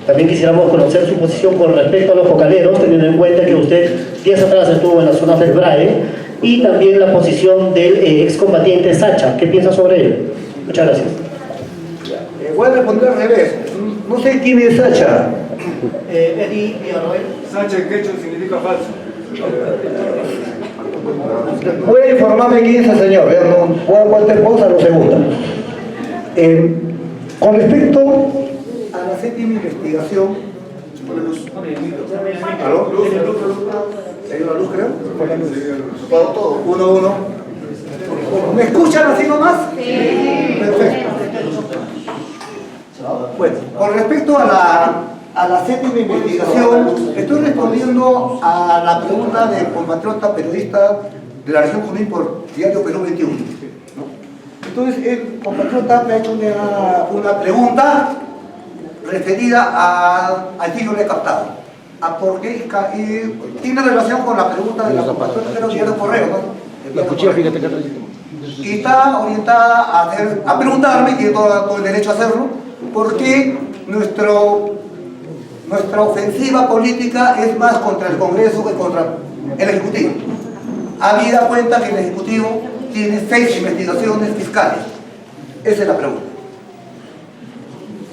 También quisiéramos conocer su posición con respecto a los cocaleros, teniendo en cuenta que usted días atrás estuvo en las zonas del BRAE, y también la posición del excombatiente Sacha. ¿Qué piensa sobre él? Muchas gracias. Voy a responder al revés. No sé quién es Sacha. Eddie Villarroel. Sacha en quechua significa falso. Voy a informarme quién es el señor. Voy a cualquier cosa, lo segundo. Con respecto a la 7ª investigación, ¿aló? ¿Se dio la luz, creo? Todo, 1-1. ¿Me escuchan así nomás? Sí. Perfecto. Bueno, con respecto a la 7ª investigación, estoy respondiendo a la pregunta del compatriota periodista de la región Junín por Diario Perú 21. Entonces, el compatriota me ha hecho una pregunta referida a ti yo le he captado. ¿A por qué? Y tiene relación con la pregunta de la compatriota, pero ya de correo, ¿no? La cuchilla, fíjate que y está orientada a preguntarme, y tiene todo el derecho a hacerlo, por qué nuestra ofensiva política es más contra el Congreso que contra el Ejecutivo. Habida cuenta que el Ejecutivo tiene 6 investigaciones fiscales. Esa es la pregunta.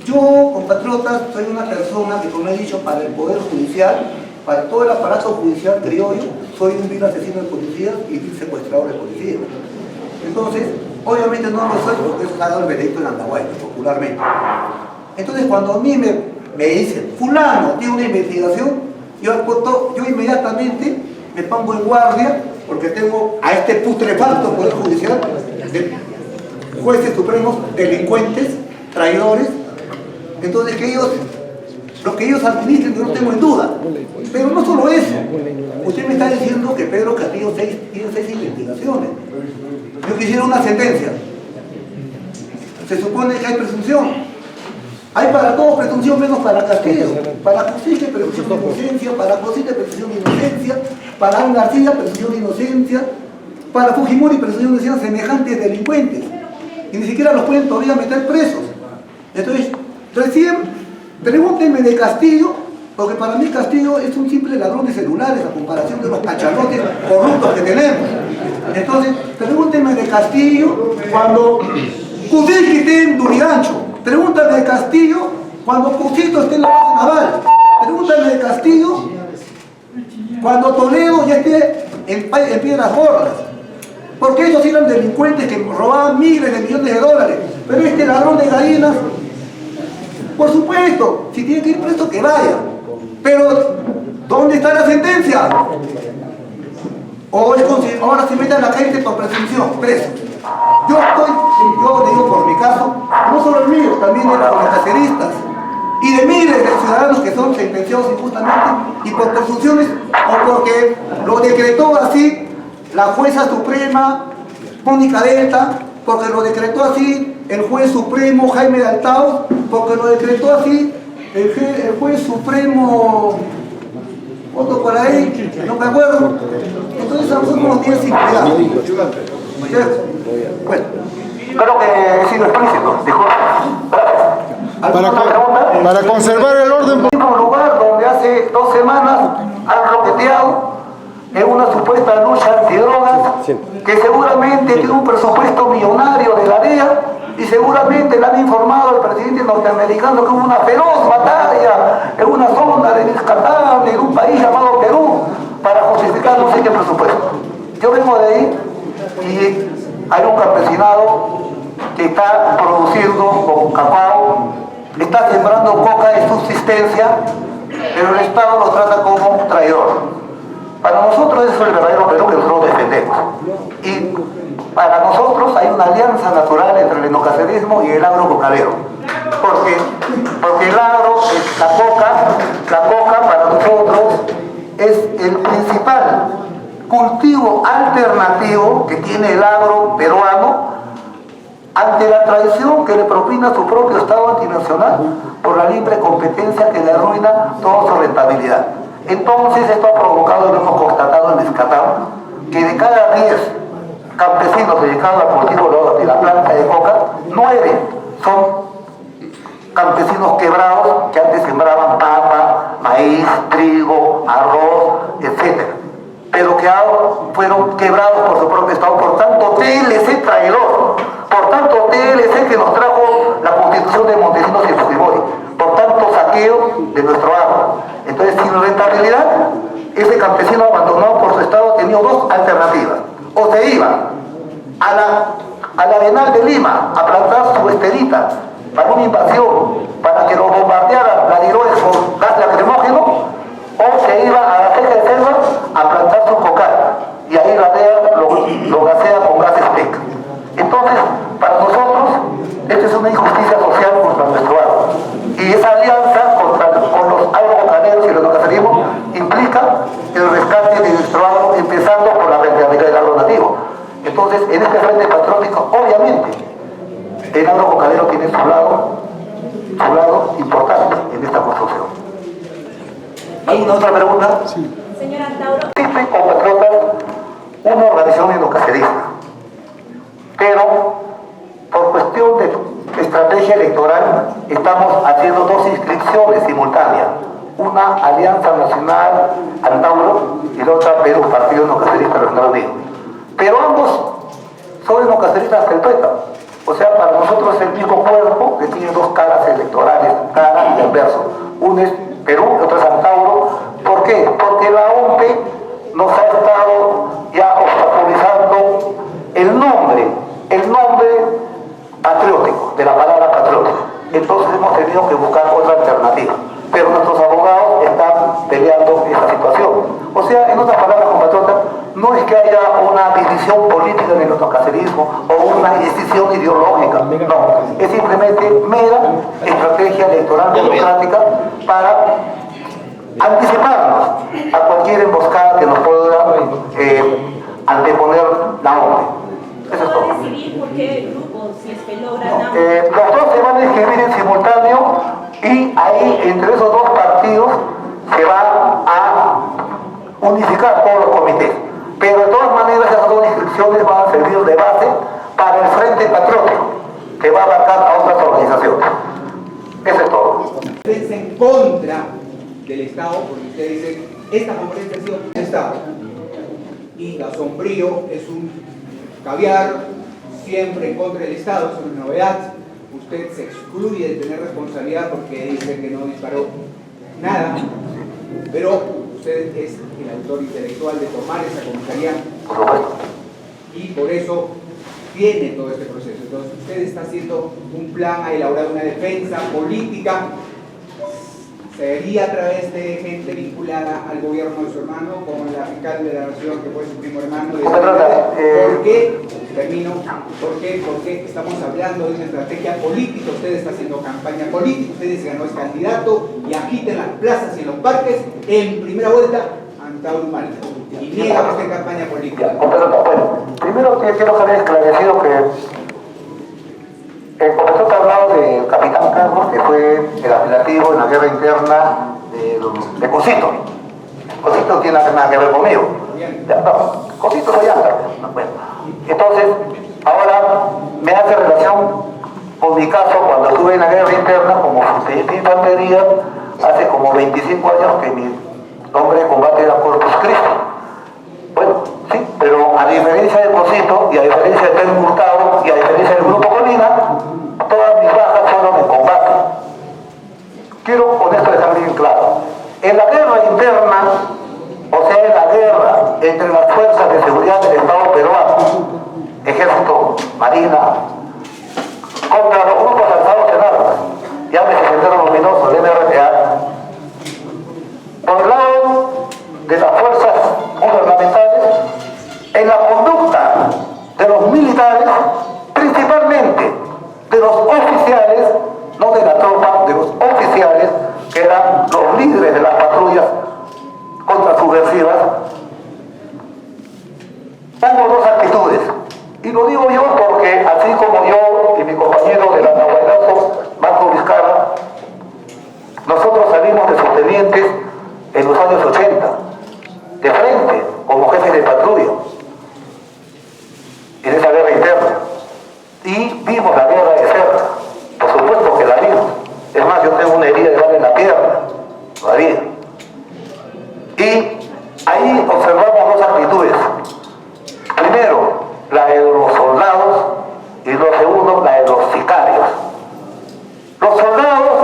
Yo, compatriotas, soy una persona que, como he dicho, para el Poder Judicial, para todo el aparato judicial criollo, soy un vil asesino de policías y vil secuestrador de policías. Entonces, Obviamente no lo soy porque eso se ha dado el veredicto en Andahuaylas, popularmente. Entonces cuando a mí me dicen, fulano tiene una investigación, yo inmediatamente me pongo en guardia porque tengo a este putrefacto Poder Judicial de jueces supremos delincuentes, traidores. Entonces lo que ellos administren yo no tengo en duda. Pero no solo eso, usted me está diciendo que Pedro Castillo tiene 6 investigaciones. Yo quisiera una sentencia. Se supone que hay presunción. Hay para todos presunción menos para Castillo. Para Cosille presunción de inocencia, para Cosille presunción de inocencia, para Alan García presunción de inocencia, para Fujimori presunción de inocencia, semejantes delincuentes. Y ni siquiera los pueden todavía meter presos. Entonces, recién, pregúntenme de Castillo, porque para mí Castillo es un simple ladrón de celulares a comparación de los cachalotes corruptos que tenemos. Entonces, pregúntenme de Castillo cuando Kuczynski esté en Durigancho. Pregúntame de Castillo cuando Cusito esté en la base naval. Pregúntame de Castillo cuando Toledo ya esté en Piedras Gordas. Porque ellos eran delincuentes que robaban miles de millones de dólares. Pero este ladrón de gallinas, por supuesto, si tiene que ir preso, que vaya. Pero, ¿dónde está la sentencia? O ahora se mete a la gente por presunción, preso. Yo digo por mi caso, no solo el mío, también de los caceristas y de miles de ciudadanos que son sentenciados injustamente y por presunciones o porque lo decretó así la jueza suprema Mónica Delta, porque lo decretó así el juez supremo Jaime de Altao, porque lo decretó así el juez supremo otro por ahí, no me acuerdo. Entonces a nosotros nos tiene sin cuidado. Bueno, creo que he sido explícito, disculpe. Para conservar el orden. En un lugar donde hace 2 semanas han roqueteado en una supuesta lucha antidrogas que seguramente tiene un presupuesto millonario de la DEA y seguramente le han informado al presidente norteamericano que hubo una feroz batalla en una zona de Niscatán, en un país llamado Perú, para justificar no sé qué presupuesto. Yo vengo de ahí y hay un campesinado que está produciendo con cacao, está sembrando coca de subsistencia, pero el Estado lo trata como traidor. Para nosotros eso es el verdadero Perú que nosotros defendemos. Y para nosotros hay una alianza natural entre el enocacerismo y el agrococalero. Porque el agro, la coca para nosotros es el principal cultivo alternativo que tiene el agro peruano ante la traición que le propina su propio Estado antinacional por la libre competencia que le arruina toda su rentabilidad. Entonces esto ha provocado, y lo hemos constatado en Niscatán, que de cada 10 campesinos dedicados al cultivo de la planta de coca, 9 son campesinos quebrados que antes sembraban papa, maíz, trigo, arroz, etc. Pero que ahora fueron quebrados por su propio Estado. Por tanto, TLC traidor. Por tanto, TLC que nos trajo la constitución de Montesinos y Fujimori. Por tanto, saqueo de nuestro agro. Entonces, sin rentabilidad, ese campesino abandonado por su Estado tenía 2 alternativas. O se iba a la Arenal de Lima a plantar su esterita para una invasión, para que lo bombardeara la Diroes con gas lacrimógeno, o se iba a la ceja de selva a plantar su cocal, y ahí la DEA lo gasea con gases TEC. Entonces, para nosotros, esta es una injusticia social contra nuestro agro. Y esa alianza con los agrobocaneros y los enocacerismos implica el rescate de nuestro agro, empezando por la rentabilidad del agro nativo. Entonces, en este frente patriótico, obviamente, el agrobocadero tiene su lado importante en esta construcción. ¿Alguna otra pregunta? Sí. Señora Tauro. Existe compatriota una organización enocacerista, pero por cuestión de estrategia electoral estamos haciendo 2 inscripciones simultáneas, una Alianza Nacional Antauro y la otra Perú, Partido Enocacerista de los Estados Unidos. Pero ambos son enocaceristas perpetuas. O sea, para nosotros es el mismo cuerpo que tiene 2 caras electorales, cara y anverso. Uno es Perú y otro es Antauro. ¿Por qué? Porque la OMP nos ha estado ya obstaculizando el nombre tenido que buscar otra alternativa. Pero nuestros abogados están peleando esa situación. O sea, en otras palabras, compatriotas, no es que haya una división política en el cacerismo o una decisión ideológica, no, es simplemente mera estrategia electoral democrática para anticiparnos a cualquier emboscada que nos pueda anteponer la orden. Eso es todo. ¿Puedo decidir por qué grupos, si es que logran Los dos se van a inscribir en simultáneo y ahí, entre esos dos partidos, se van a unificar todos los comités. Pero de todas maneras, esas dos inscripciones van a servir de base para el Frente Patriótico, que va a abarcar a otras organizaciones. Eso es todo. Ustedes en contra del Estado, porque ustedes dicen, esta conferencia ha sido un Estado. Y la Sombrío es un caviar, siempre en contra del Estado, es una novedad. Usted se excluye de tener responsabilidad porque dice que no disparó nada, pero usted es el autor intelectual de tomar esa comisaría y por eso tiene todo este proceso. Entonces usted está haciendo un plan, ha elaborado una defensa política, se haría a través de gente vinculada al gobierno de su hermano, como la fiscal de la nación que fue su primo hermano. ¿Por qué? Termino. ¿Por qué? Porque estamos hablando de una estrategia política. Usted está haciendo campaña política, usted se ganó ese candidato y agita en las plazas y en los parques en primera vuelta ante Aurumari. Y niega que esté en campaña política. Bueno, primero quiero que haya esclarecido que el profesor ha hablado del capitán Carlos, que fue el apelativo en la guerra interna de Cosito. Cosito tiene nada que ver conmigo. No, Cosito soy Anda. Bueno, entonces, ahora me hace relación con mi caso cuando estuve en la guerra interna como fusilista de infantería hace como 25 años que mi nombre de combate era Corpus Christi. Bueno, sí, pero a diferencia de Cosito y a diferencia de Telmo Hurtado y a diferencia del Grupo Colina, todas mis bajas fueron en combate. Quiero con esto dejar bien claro. En la guerra interna, o sea, en la guerra entre las fuerzas de seguridad del Estado peruano, Ejército, Marina, contra los grupos alzados en armas, llámese Sendero Luminoso, el MRTA, por el lado de las fuerzas gubernamentales, en la conducta de los militares, principalmente de los oficiales, no de la tropa, de los oficiales, que eran los líderes de las patrullas contrasubversivas, hubo dos actitudes. Y lo digo yo porque, así como yo y mi compañero del Andahuaylazo, Marco Vizcarra, nosotros salimos de subtenientes en los años 80, de frente, como jefes de patrulla, en esa guerra interna. Y vimos la guerra de cerca, por supuesto que la vimos. Es más, yo tengo una herida de bala en la pierna, todavía. Y ahí observamos dos actitudes. Primero, la de los soldados, y lo segundo, la de los sicarios. Los soldados,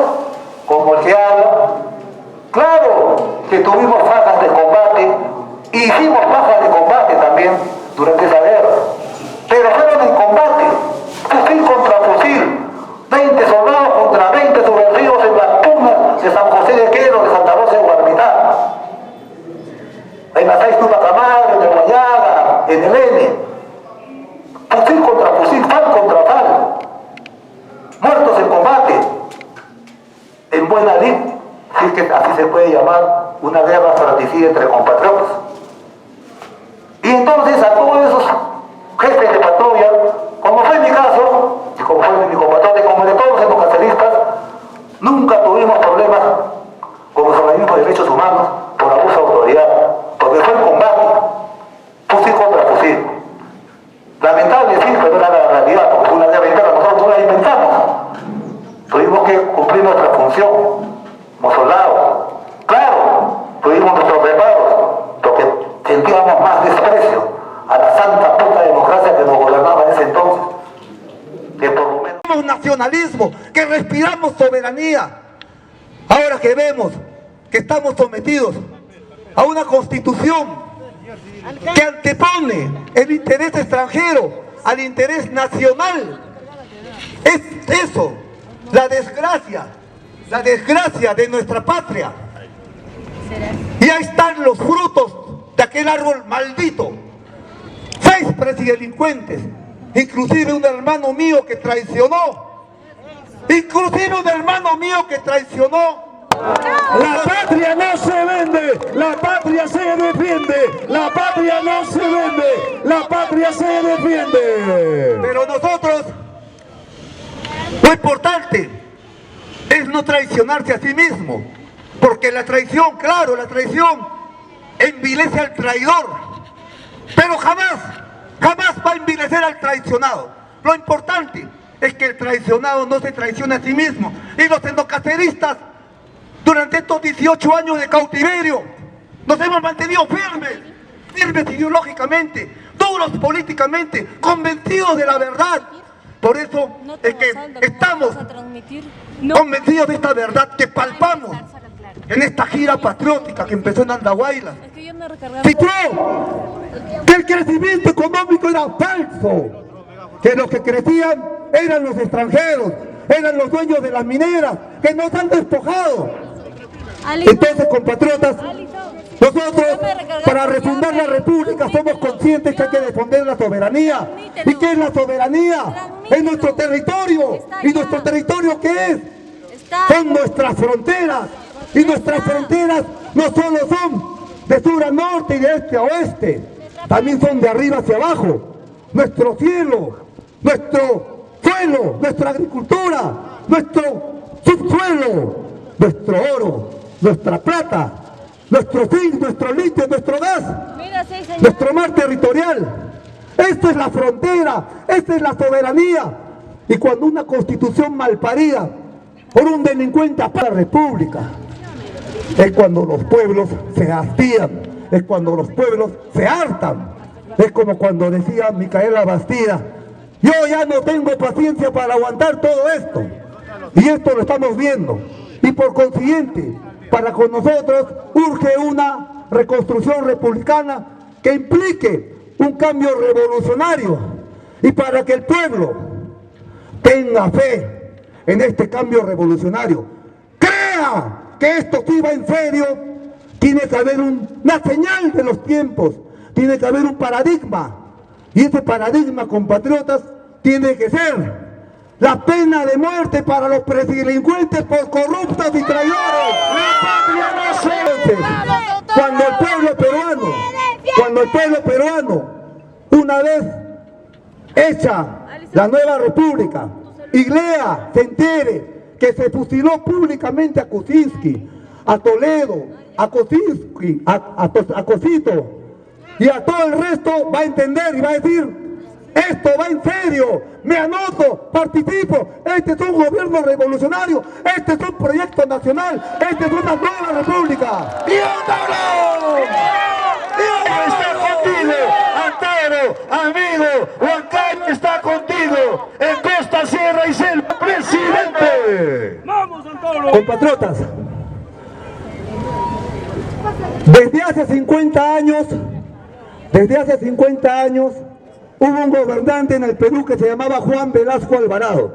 como el que habla, claro que tuvimos bajas de combate, y hicimos bajas de combate también durante esa guerra, pero fueron en combate, fusil contra fusil, 20 soldados contra 20 subversivos en las pugnas de San José de Quero, de Santa Rosa de Guarmitá, en la 6 Tupac Amaru, en el Guayaga, en el N, fusil contra fusil, fal contra fal, muertos en combate, en buena lid, si es que así se puede llamar una guerra fratricida entre compatriotas. Y entonces a todos esos jefes de patrulla, como fue mi caso, y como fue mi compatriota, y como de todos los endocaceristas, nunca tuvimos problemas con los organismos de derechos humanos por abuso de autoridad, porque fue en combate, fusil contra fusil. Lamentable, sí, pero era la realidad, porque fue una guerra interna, nosotros no la inventamos. Tuvimos que cumplir nuestra función como soldados. Claro, tuvimos nuestros reparos, porque sentíamos más desprecio a la santa puta democracia que nos gobernaba en ese entonces. Que por lo menos nacionalismo, que respiramos soberanía. Ahora que vemos que estamos sometidos a una constitución que antepone el interés extranjero al interés nacional. Es eso, la desgracia la desgracia de nuestra patria. Y ahí están los frutos de aquel árbol maldito. 6 presidelincuentes, inclusive un hermano mío que traicionó. La patria no se vende, la patria se defiende, la patria no se vende, la patria se defiende. Pero nosotros, lo importante es no traicionarse a sí mismo, porque la traición, claro, la traición envilece al traidor, pero jamás va a envilecer al traicionado. Lo importante es que el traicionado no se traicione a sí mismo. Y los endocaceristas, durante estos 18 años de cautiverio, nos hemos mantenido firmes ideológicamente, duros políticamente, convencidos de la verdad. Por eso es que estamos convencidos de esta verdad que palpamos en esta gira patriótica que empezó en Andahuaylas. Citó que el crecimiento económico era falso, que los que crecían eran los extranjeros, eran los dueños de las mineras, que nos han despojado. Entonces, compatriotas, nosotros para refundar la república somos conscientes que hay que defender la soberanía. ¿Y qué es la soberanía? Es nuestro territorio. ¿Y nuestro territorio qué es? Son nuestras fronteras. Y nuestras fronteras no solo son de sur a norte y de este a oeste, también son de arriba hacia abajo. Nuestro cielo, nuestro suelo, nuestra agricultura, nuestro subsuelo, nuestro oro, nuestra plata, nuestro zinc, nuestro litio, nuestro gas, nuestro mar territorial. Esta es la frontera, esta es la soberanía. Y cuando una constitución malparida por un delincuente para la república, es cuando los pueblos se hastían, es cuando los pueblos se hartan. Es como cuando decía Micaela Bastida: yo ya no tengo paciencia para aguantar todo esto. Y esto lo estamos viendo. Y por consiguiente, para con nosotros urge una reconstrucción republicana que implique un cambio revolucionario. Y para que el pueblo tenga fe en este cambio revolucionario, crea que esto sí va en serio, tiene que haber una señal de los tiempos, tiene que haber un paradigma. Y ese paradigma, compatriotas, tiene que ser la pena de muerte para los presidelincuentes por corruptos y traidores. La patria no se vende. Cuando el pueblo peruano, una vez hecha la nueva república, y lea, se entere que se fusiló públicamente a Kuczynski, a Toledo, a Kosinski, a Cosito y a todo el resto, va a entender y va a decir: esto va en serio, me anoto, participo, este es un gobierno revolucionario, este es un proyecto nacional, este es una nueva república. ¡Dios está contigo! Antero, amigo, Huancayo está contigo, en Costa, Sierra y Selva, presidente. ¡Vamos, Antero! Compatriotas, desde hace 50 años, hubo un gobernante en el Perú que se llamaba Juan Velasco Alvarado.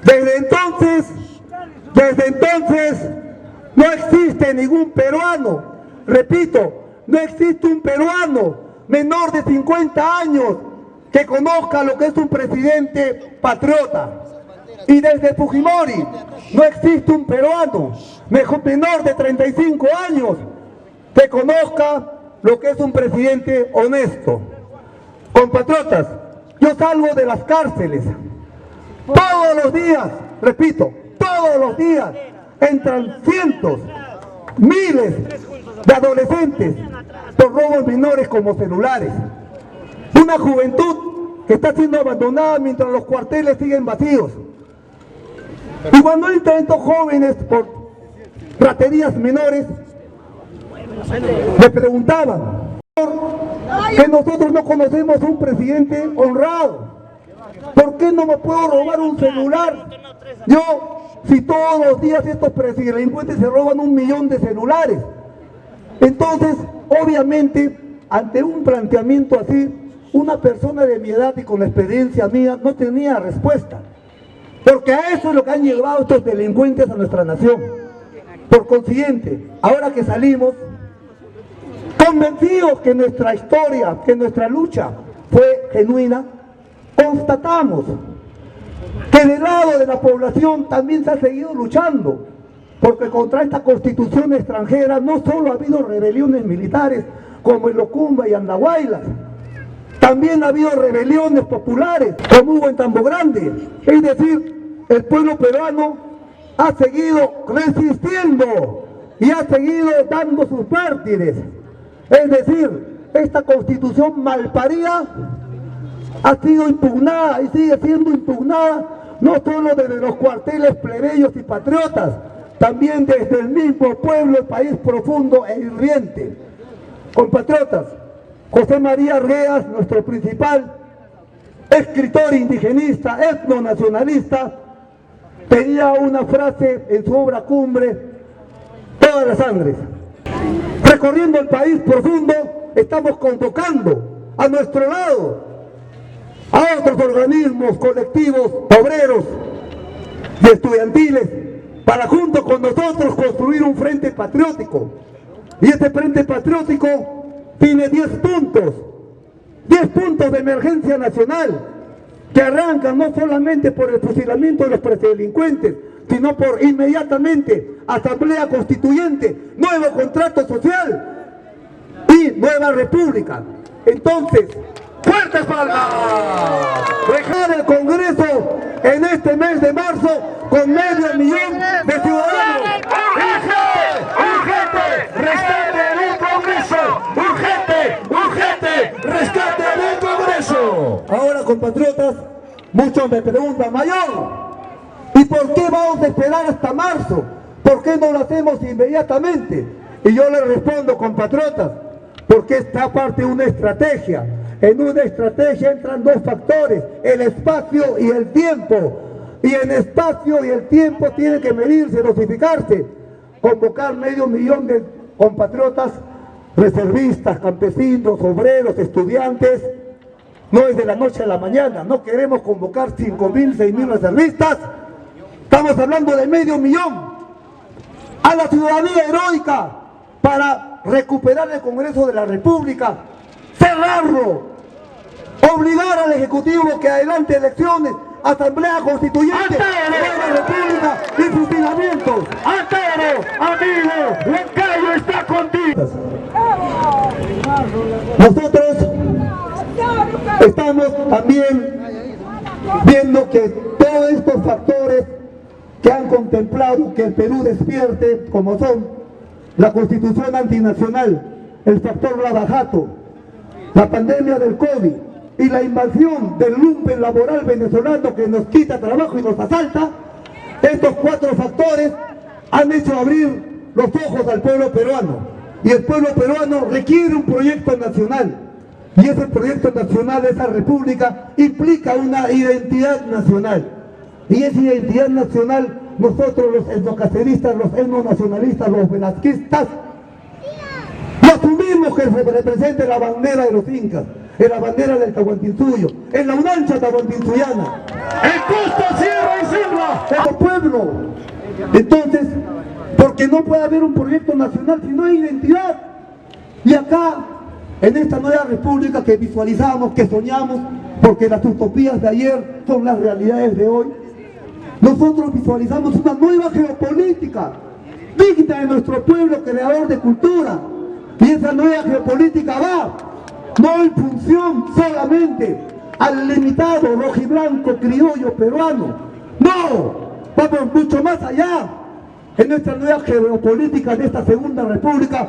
Desde entonces no existe ningún peruano, repito, no existe un peruano menor de 50 años que conozca lo que es un presidente patriota. Y desde Fujimori no existe un peruano menor de 35 años que conozca lo que es un presidente honesto. Compatriotas, yo salgo de las cárceles todos los días, repito, todos los días entran cientos, miles de adolescentes por robos menores como celulares. Una juventud que está siendo abandonada mientras los cuarteles siguen vacíos. Y cuando entran estos jóvenes por raterías menores, me preguntaban que nosotros no conocemos un presidente honrado. ¿Por qué no me puedo robar un celular? Si todos los días estos presidelincuentes se roban 1 millón de celulares. Entonces, obviamente, ante un planteamiento así, una persona de mi edad y con la experiencia mía no tenía respuesta. porque a eso es lo que han llevado estos delincuentes a nuestra nación. Por consiguiente, ahora que salimos, convencidos que nuestra historia, que nuestra lucha fue genuina, constatamos que del lado de la población también se ha seguido luchando, porque contra esta constitución extranjera no solo ha habido rebeliones militares como en Locumba y Andahuaylas, también ha habido rebeliones populares como hubo en Tambo Grande. Es decir, el pueblo peruano ha seguido resistiendo y ha seguido dando sus mártires. Es decir, esta constitución malparida ha sido impugnada y sigue siendo impugnada no solo desde los cuarteles plebeyos y patriotas, también desde el mismo pueblo, el país profundo e hirviente. Compatriotas, José María Arguedas, nuestro principal escritor indigenista, etnonacionalista, tenía una frase en su obra cumbre: todas las sangres. Recorriendo el país profundo, estamos convocando a nuestro lado a otros organismos, colectivos, obreros y estudiantiles, para junto con nosotros construir un frente patriótico. Y este frente patriótico tiene 10 puntos de emergencia nacional, que arrancan no solamente por el fusilamiento de los predelincuentes, sino por inmediatamente asamblea constituyente, nuevo contrato social y nueva república. Entonces, ¡fuertes palmas! Dejar el Congreso en este mes de marzo con 500.000 de ciudadanos. ¡Urgente! ¡Rescate del Congreso! ¡Urgente! ¡Rescate del Congreso! Ahora, compatriotas, muchos me preguntan: mayor, ¿y por qué vamos a esperar hasta marzo? ¿Por qué no lo hacemos inmediatamente? Y yo les respondo, compatriotas, porque esta parte de una estrategia. En una estrategia entran dos factores: el espacio y el tiempo. Y el espacio y el tiempo tienen que medirse, dosificarse. Convocar 500.000 de compatriotas, reservistas, campesinos, obreros, estudiantes, no es de la noche a la mañana. No queremos convocar 5.000, 6.000 reservistas. Estamos hablando de 500.000 a la ciudadanía heroica para recuperar el Congreso de la República, cerrarlo, obligar al Ejecutivo que adelante elecciones, asamblea constituyente, nueva república y fusilamientos. ¡Antero, amigo! ¡Huancayo está contigo! Nosotros estamos también viendo que todos estos factores que han contemplado que el Perú despierte, como son la Constitución antinacional, el factor Lavajato, la pandemia del COVID y la invasión del lumpen laboral venezolano que nos quita trabajo y nos asalta, estos 4 factores han hecho abrir los ojos al pueblo peruano. Y el pueblo peruano requiere un proyecto nacional. Y ese proyecto nacional, esa república, implica una identidad nacional. Y esa identidad nacional, nosotros los etnocaceristas, los etnonacionalistas, los velazquistas, lo asumimos que se represente la bandera de los incas, en la bandera del Tahuantinsuyo, en la unancha tahuantinsuyana, en costa, sierra y selva, el pueblo. Entonces, porque no puede haber un proyecto nacional si no hay identidad. Y acá, en esta nueva república que visualizamos, que soñamos, porque las utopías de ayer son las realidades de hoy, nosotros visualizamos una nueva geopolítica digna de nuestro pueblo creador de cultura. Y esa nueva geopolítica va no en función solamente al limitado rojiblanco criollo peruano, no, vamos mucho más allá. En nuestra nueva geopolítica de esta segunda república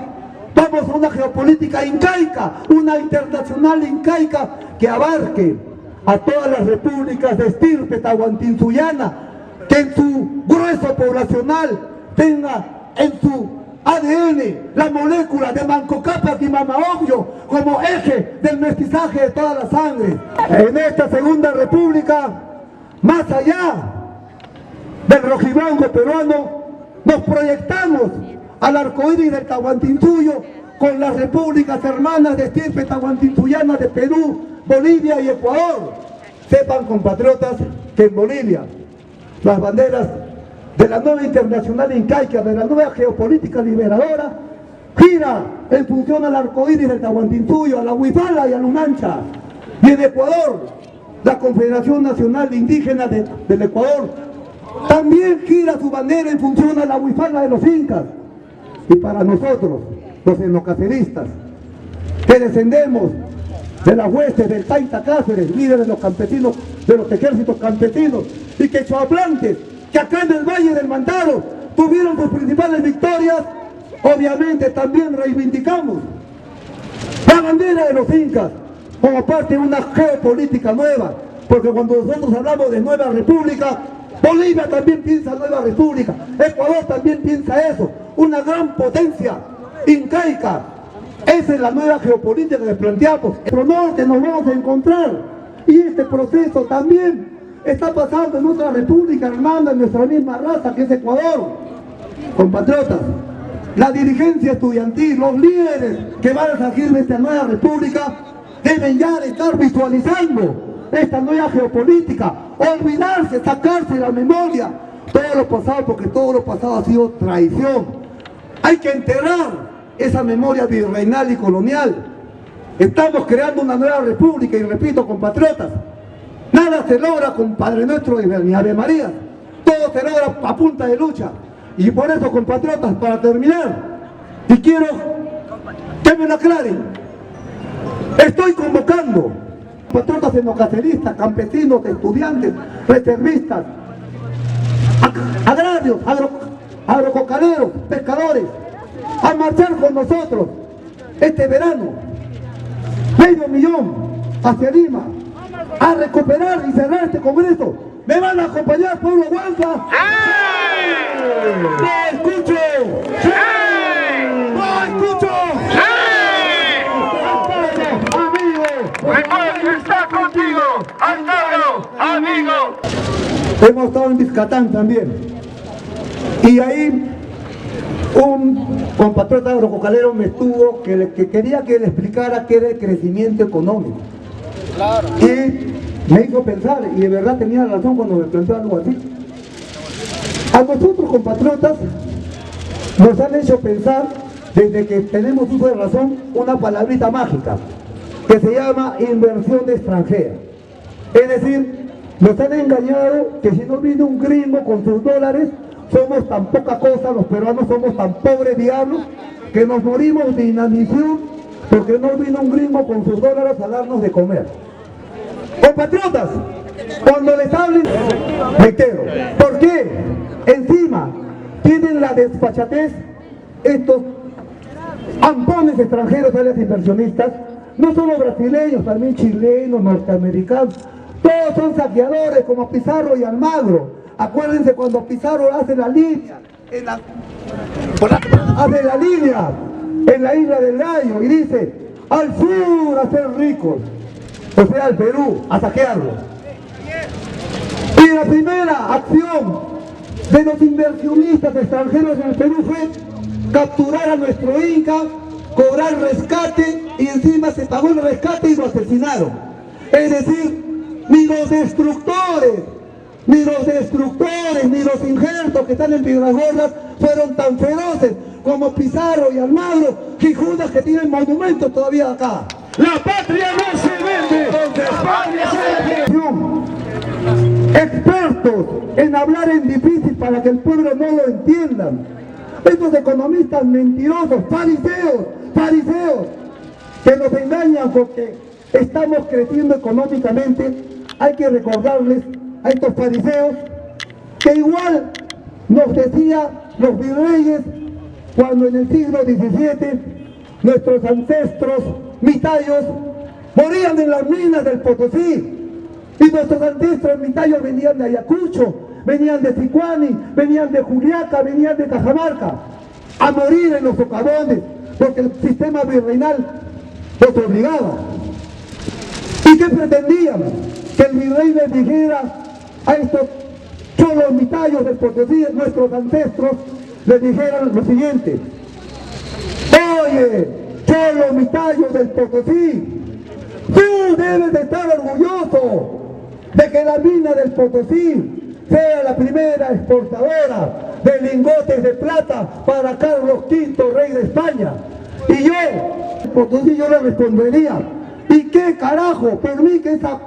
vamos a una geopolítica incaica, una internacional incaica que abarque a todas las repúblicas de estirpe tahuantinsuyana, que en su grueso poblacional tenga en su ADN la molécula de Manco Cápac y Mama Ocllo como eje del mestizaje de todas las sangres. En esta segunda república, más allá del rojiblanco peruano, nos proyectamos al arcoíris del Tahuantinsuyo con las repúblicas hermanas de estirpe tahuantinsuyana de Perú, Bolivia y Ecuador. Sepan, compatriotas, que en Bolivia las banderas de la nueva internacional incaica, de la nueva geopolítica liberadora, gira en función al arcoíris del Tahuantinsuyo, a la Huipala y a Lunancha. Y en Ecuador, la Confederación Nacional de Indígenas del Ecuador también gira su bandera en función a la Huipala de los incas. Y para nosotros, los etnocaceristas, que descendemos de las huestes del Taita Cáceres, líderes de los campesinos, de los ejércitos campesinos, y que choaplantes, que acá en el Valle del Mantaro tuvieron sus principales victorias, obviamente también reivindicamos la bandera de los incas como parte de una geopolítica nueva, porque cuando nosotros hablamos de nueva república, Bolivia también piensa nueva república, Ecuador también piensa eso, una gran potencia incaica. Esa es la nueva geopolítica que planteamos. En el norte nos vamos a encontrar, y este proceso también está pasando en otra república hermana, en nuestra misma raza, que es Ecuador. Compatriotas, la dirigencia estudiantil, los líderes que van a surgir de esta nueva república, deben ya de estar visualizando esta nueva geopolítica, olvidarse, sacarse la memoria todo lo pasado, porque todo lo pasado ha sido traición. Hay que enterrar esa memoria virreinal y colonial. Estamos creando una nueva república, y repito, compatriotas, nada se logra con Padre Nuestro ni Ave María, todo se logra a punta de lucha. Y por eso, compatriotas, para terminar, y quiero que me lo aclaren, estoy convocando compatriotas etnocaceristas, campesinos, estudiantes, reservistas, agrarios, agrococaderos, pescadores, a marchar con nosotros este verano, 500,000 hacia Lima, a recuperar y cerrar este congreso. ¿Me van a acompañar, pueblo Huanca? ¡No escucho! ¡No escucho! ¡Amigo! ¡Está contigo! ¡Alcalde! ¡Amigo! Hemos estado en Vizcatán también, y ahí un compatriota agrococalero me estuvo que quería que le explicara qué era el crecimiento económico. Claro. Y me hizo pensar, y de verdad tenía razón cuando me planteó algo así. A nosotros, compatriotas, nos han hecho pensar, desde que tenemos uso de razón, una palabrita mágica que se llama inversión extranjera. Es decir, nos han engañado que si no viene un gringo con sus dólares, somos tan poca cosa, los peruanos somos tan pobres diablos, que nos morimos de inanición porque no vino un gringo con sus dólares a darnos de comer. Compatriotas, cuando les hablen, reitero, ¿por qué? Encima tienen la desfachatez estos ampones extranjeros a las inversionistas, no solo brasileños, también chilenos, norteamericanos, todos son saqueadores como Pizarro y Almagro. Acuérdense cuando Pizarro hace la línea, hace la línea en la isla del Gallo y dice, al sur a ser ricos, o sea, al Perú, a saquearlo. Y la primera acción de los inversionistas extranjeros en el Perú fue capturar a nuestro Inca, cobrar rescate, y encima se pagó el rescate y lo asesinaron. Es decir, ni los destructores, ni los injertos que están en Piedras Gordas fueron tan feroces como Pizarro y Almagro, Quijunas, que tienen monumentos todavía acá. La patria no se vende, la patria se defiende. Expertos en hablar en difícil para que el pueblo no lo entienda. Estos economistas mentirosos, fariseos, que nos engañan porque estamos creciendo económicamente. Hay que recordarles a estos fariseos que igual nos decía los virreyes cuando en el siglo XVII nuestros ancestros mitayos morían en las minas del Potosí, y nuestros ancestros mitayos venían de Ayacucho, venían de Sicuani, venían de Juliaca, venían de Cajamarca a morir en los socavones porque el sistema virreinal los obligaba. ¿Y qué pretendían? Que el virrey les dijera a estos cholos mitayos del Potosí, nuestros ancestros, les dijeran lo siguiente: oye, cholos mitayos del Potosí, tú debes de estar orgulloso de que la mina del Potosí sea la primera exportadora de lingotes de plata para Carlos V, rey de España. Y yo, Potosí, yo le respondería, ¿y qué carajo? Por mí que esa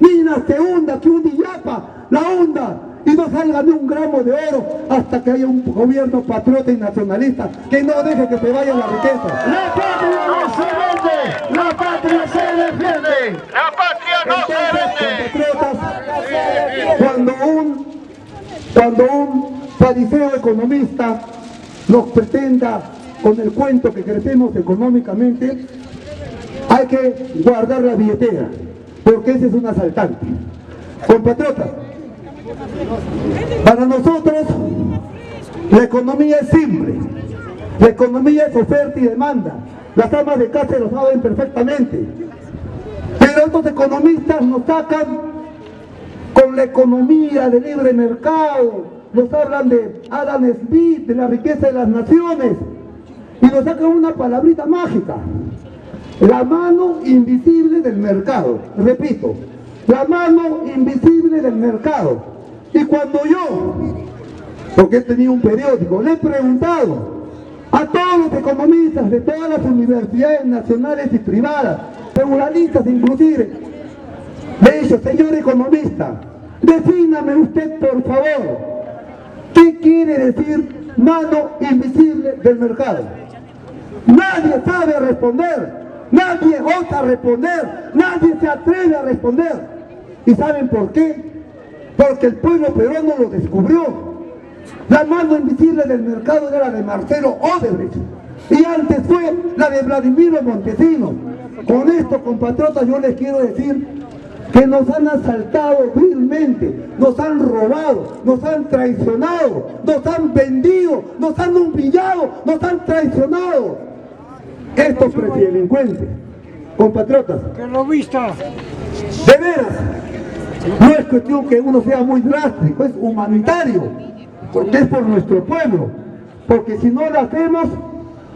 mina se hunda, que un Illapa la hunda y no salga ni un gramo de oro hasta que haya un gobierno patriota y nacionalista que no deje que se vaya la riqueza. La patria no se vende, la patria se defiende. La patria no se vende. Cuando un fariseo economista nos pretenda con el cuento que crecemos económicamente, hay que guardar la billetera, porque ese es un asaltante. Compatriotas, para nosotros la economía es simple, la economía es oferta y demanda, las amas de casa lo saben perfectamente, pero estos economistas nos sacan con la economía de libre mercado, nos hablan de Adam Smith, de la riqueza de las naciones, y nos sacan una palabrita mágica: la mano invisible del mercado. Repito, la mano invisible del mercado. Y cuando yo, porque he tenido un periódico, le he preguntado a todos los economistas de todas las universidades nacionales y privadas, federalistas inclusive, le he dicho: señor economista, defíname usted por favor, ¿qué quiere decir mano invisible del mercado? Nadie sabe responder, nadie osa responder, nadie se atreve a responder. ¿Y saben por qué? Porque el pueblo peruano lo descubrió. La mano invisible del mercado era la de Marcelo Odebrecht y antes fue la de Vladimiro Montesinos. Con esto, compatriotas, yo les quiero decir que nos han asaltado vilmente, nos han robado, nos han traicionado, nos han vendido, nos han humillado, nos han traicionado. Estos presidelincuentes, compatriotas, de veras, no es cuestión que uno sea muy drástico, es humanitario, porque es por nuestro pueblo, porque si no lo hacemos,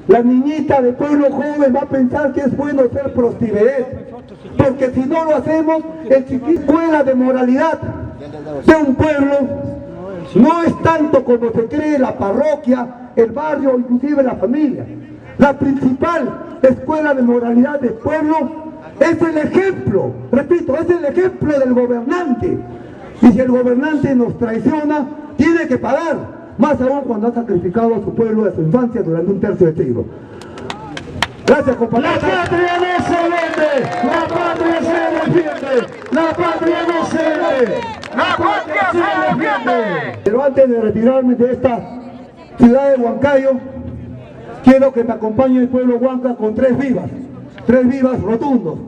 la niñita de pueblo joven va a pensar que es bueno ser prostituir, porque si no lo hacemos, el chiquito escuela de moralidad de un pueblo no es tanto como se cree la parroquia, el barrio, inclusive la familia. La principal escuela de moralidad del pueblo es el ejemplo, repito, es el ejemplo del gobernante. Y si el gobernante nos traiciona, tiene que pagar, más aún cuando ha sacrificado a su pueblo y a su infancia durante un tercio de siglo. Gracias, compañeros. La patria no se vende, la patria se defiende, la patria no se vende, la patria se defiende. Pero antes de retirarme de esta ciudad de Huancayo, quiero que me acompañe el pueblo Huanca con tres vivas rotundos.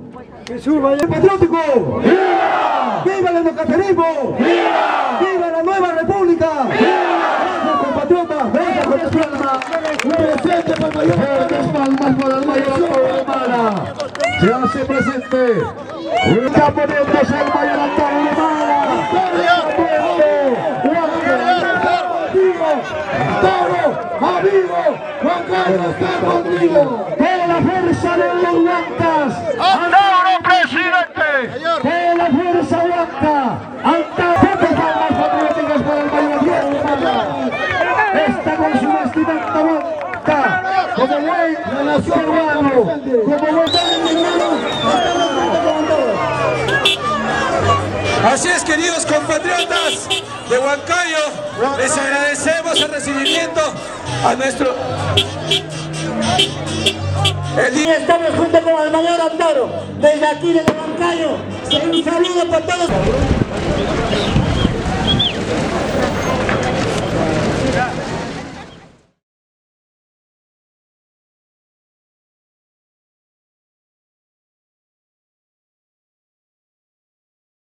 ¡Viva el patriótico! ¡Viva! ¡Viva el endocacerismo! ¡Viva! ¡Viva la nueva república! ¡Viva! ¡Gracias, compatriotas! ¡Gracias, compatriotas! ¡Un presente para el mayor! ¡Las palmas para el mayor Humala! ¡Se hace presente! ¡Está poniéndose el mayor Antonio Humala! ¡Amigo! ¡Juan Carlos está contigo! ¡Con la fuerza de los Huancas! ¡Antauro, presidente! ¡Con la fuerza Huanca! ¡Antauro! ¡Palmas patrióticas para el mayor Diego Humala! ¡Está con su vestimenta Huanca! ¡Como buen peruano! ¡Como buen Así es, queridos compatriotas de Huancayo, les agradecemos el recibimiento a nuestro... Estamos junto con el mayor Antauro, desde aquí, desde Huancayo. Un saludo para todos.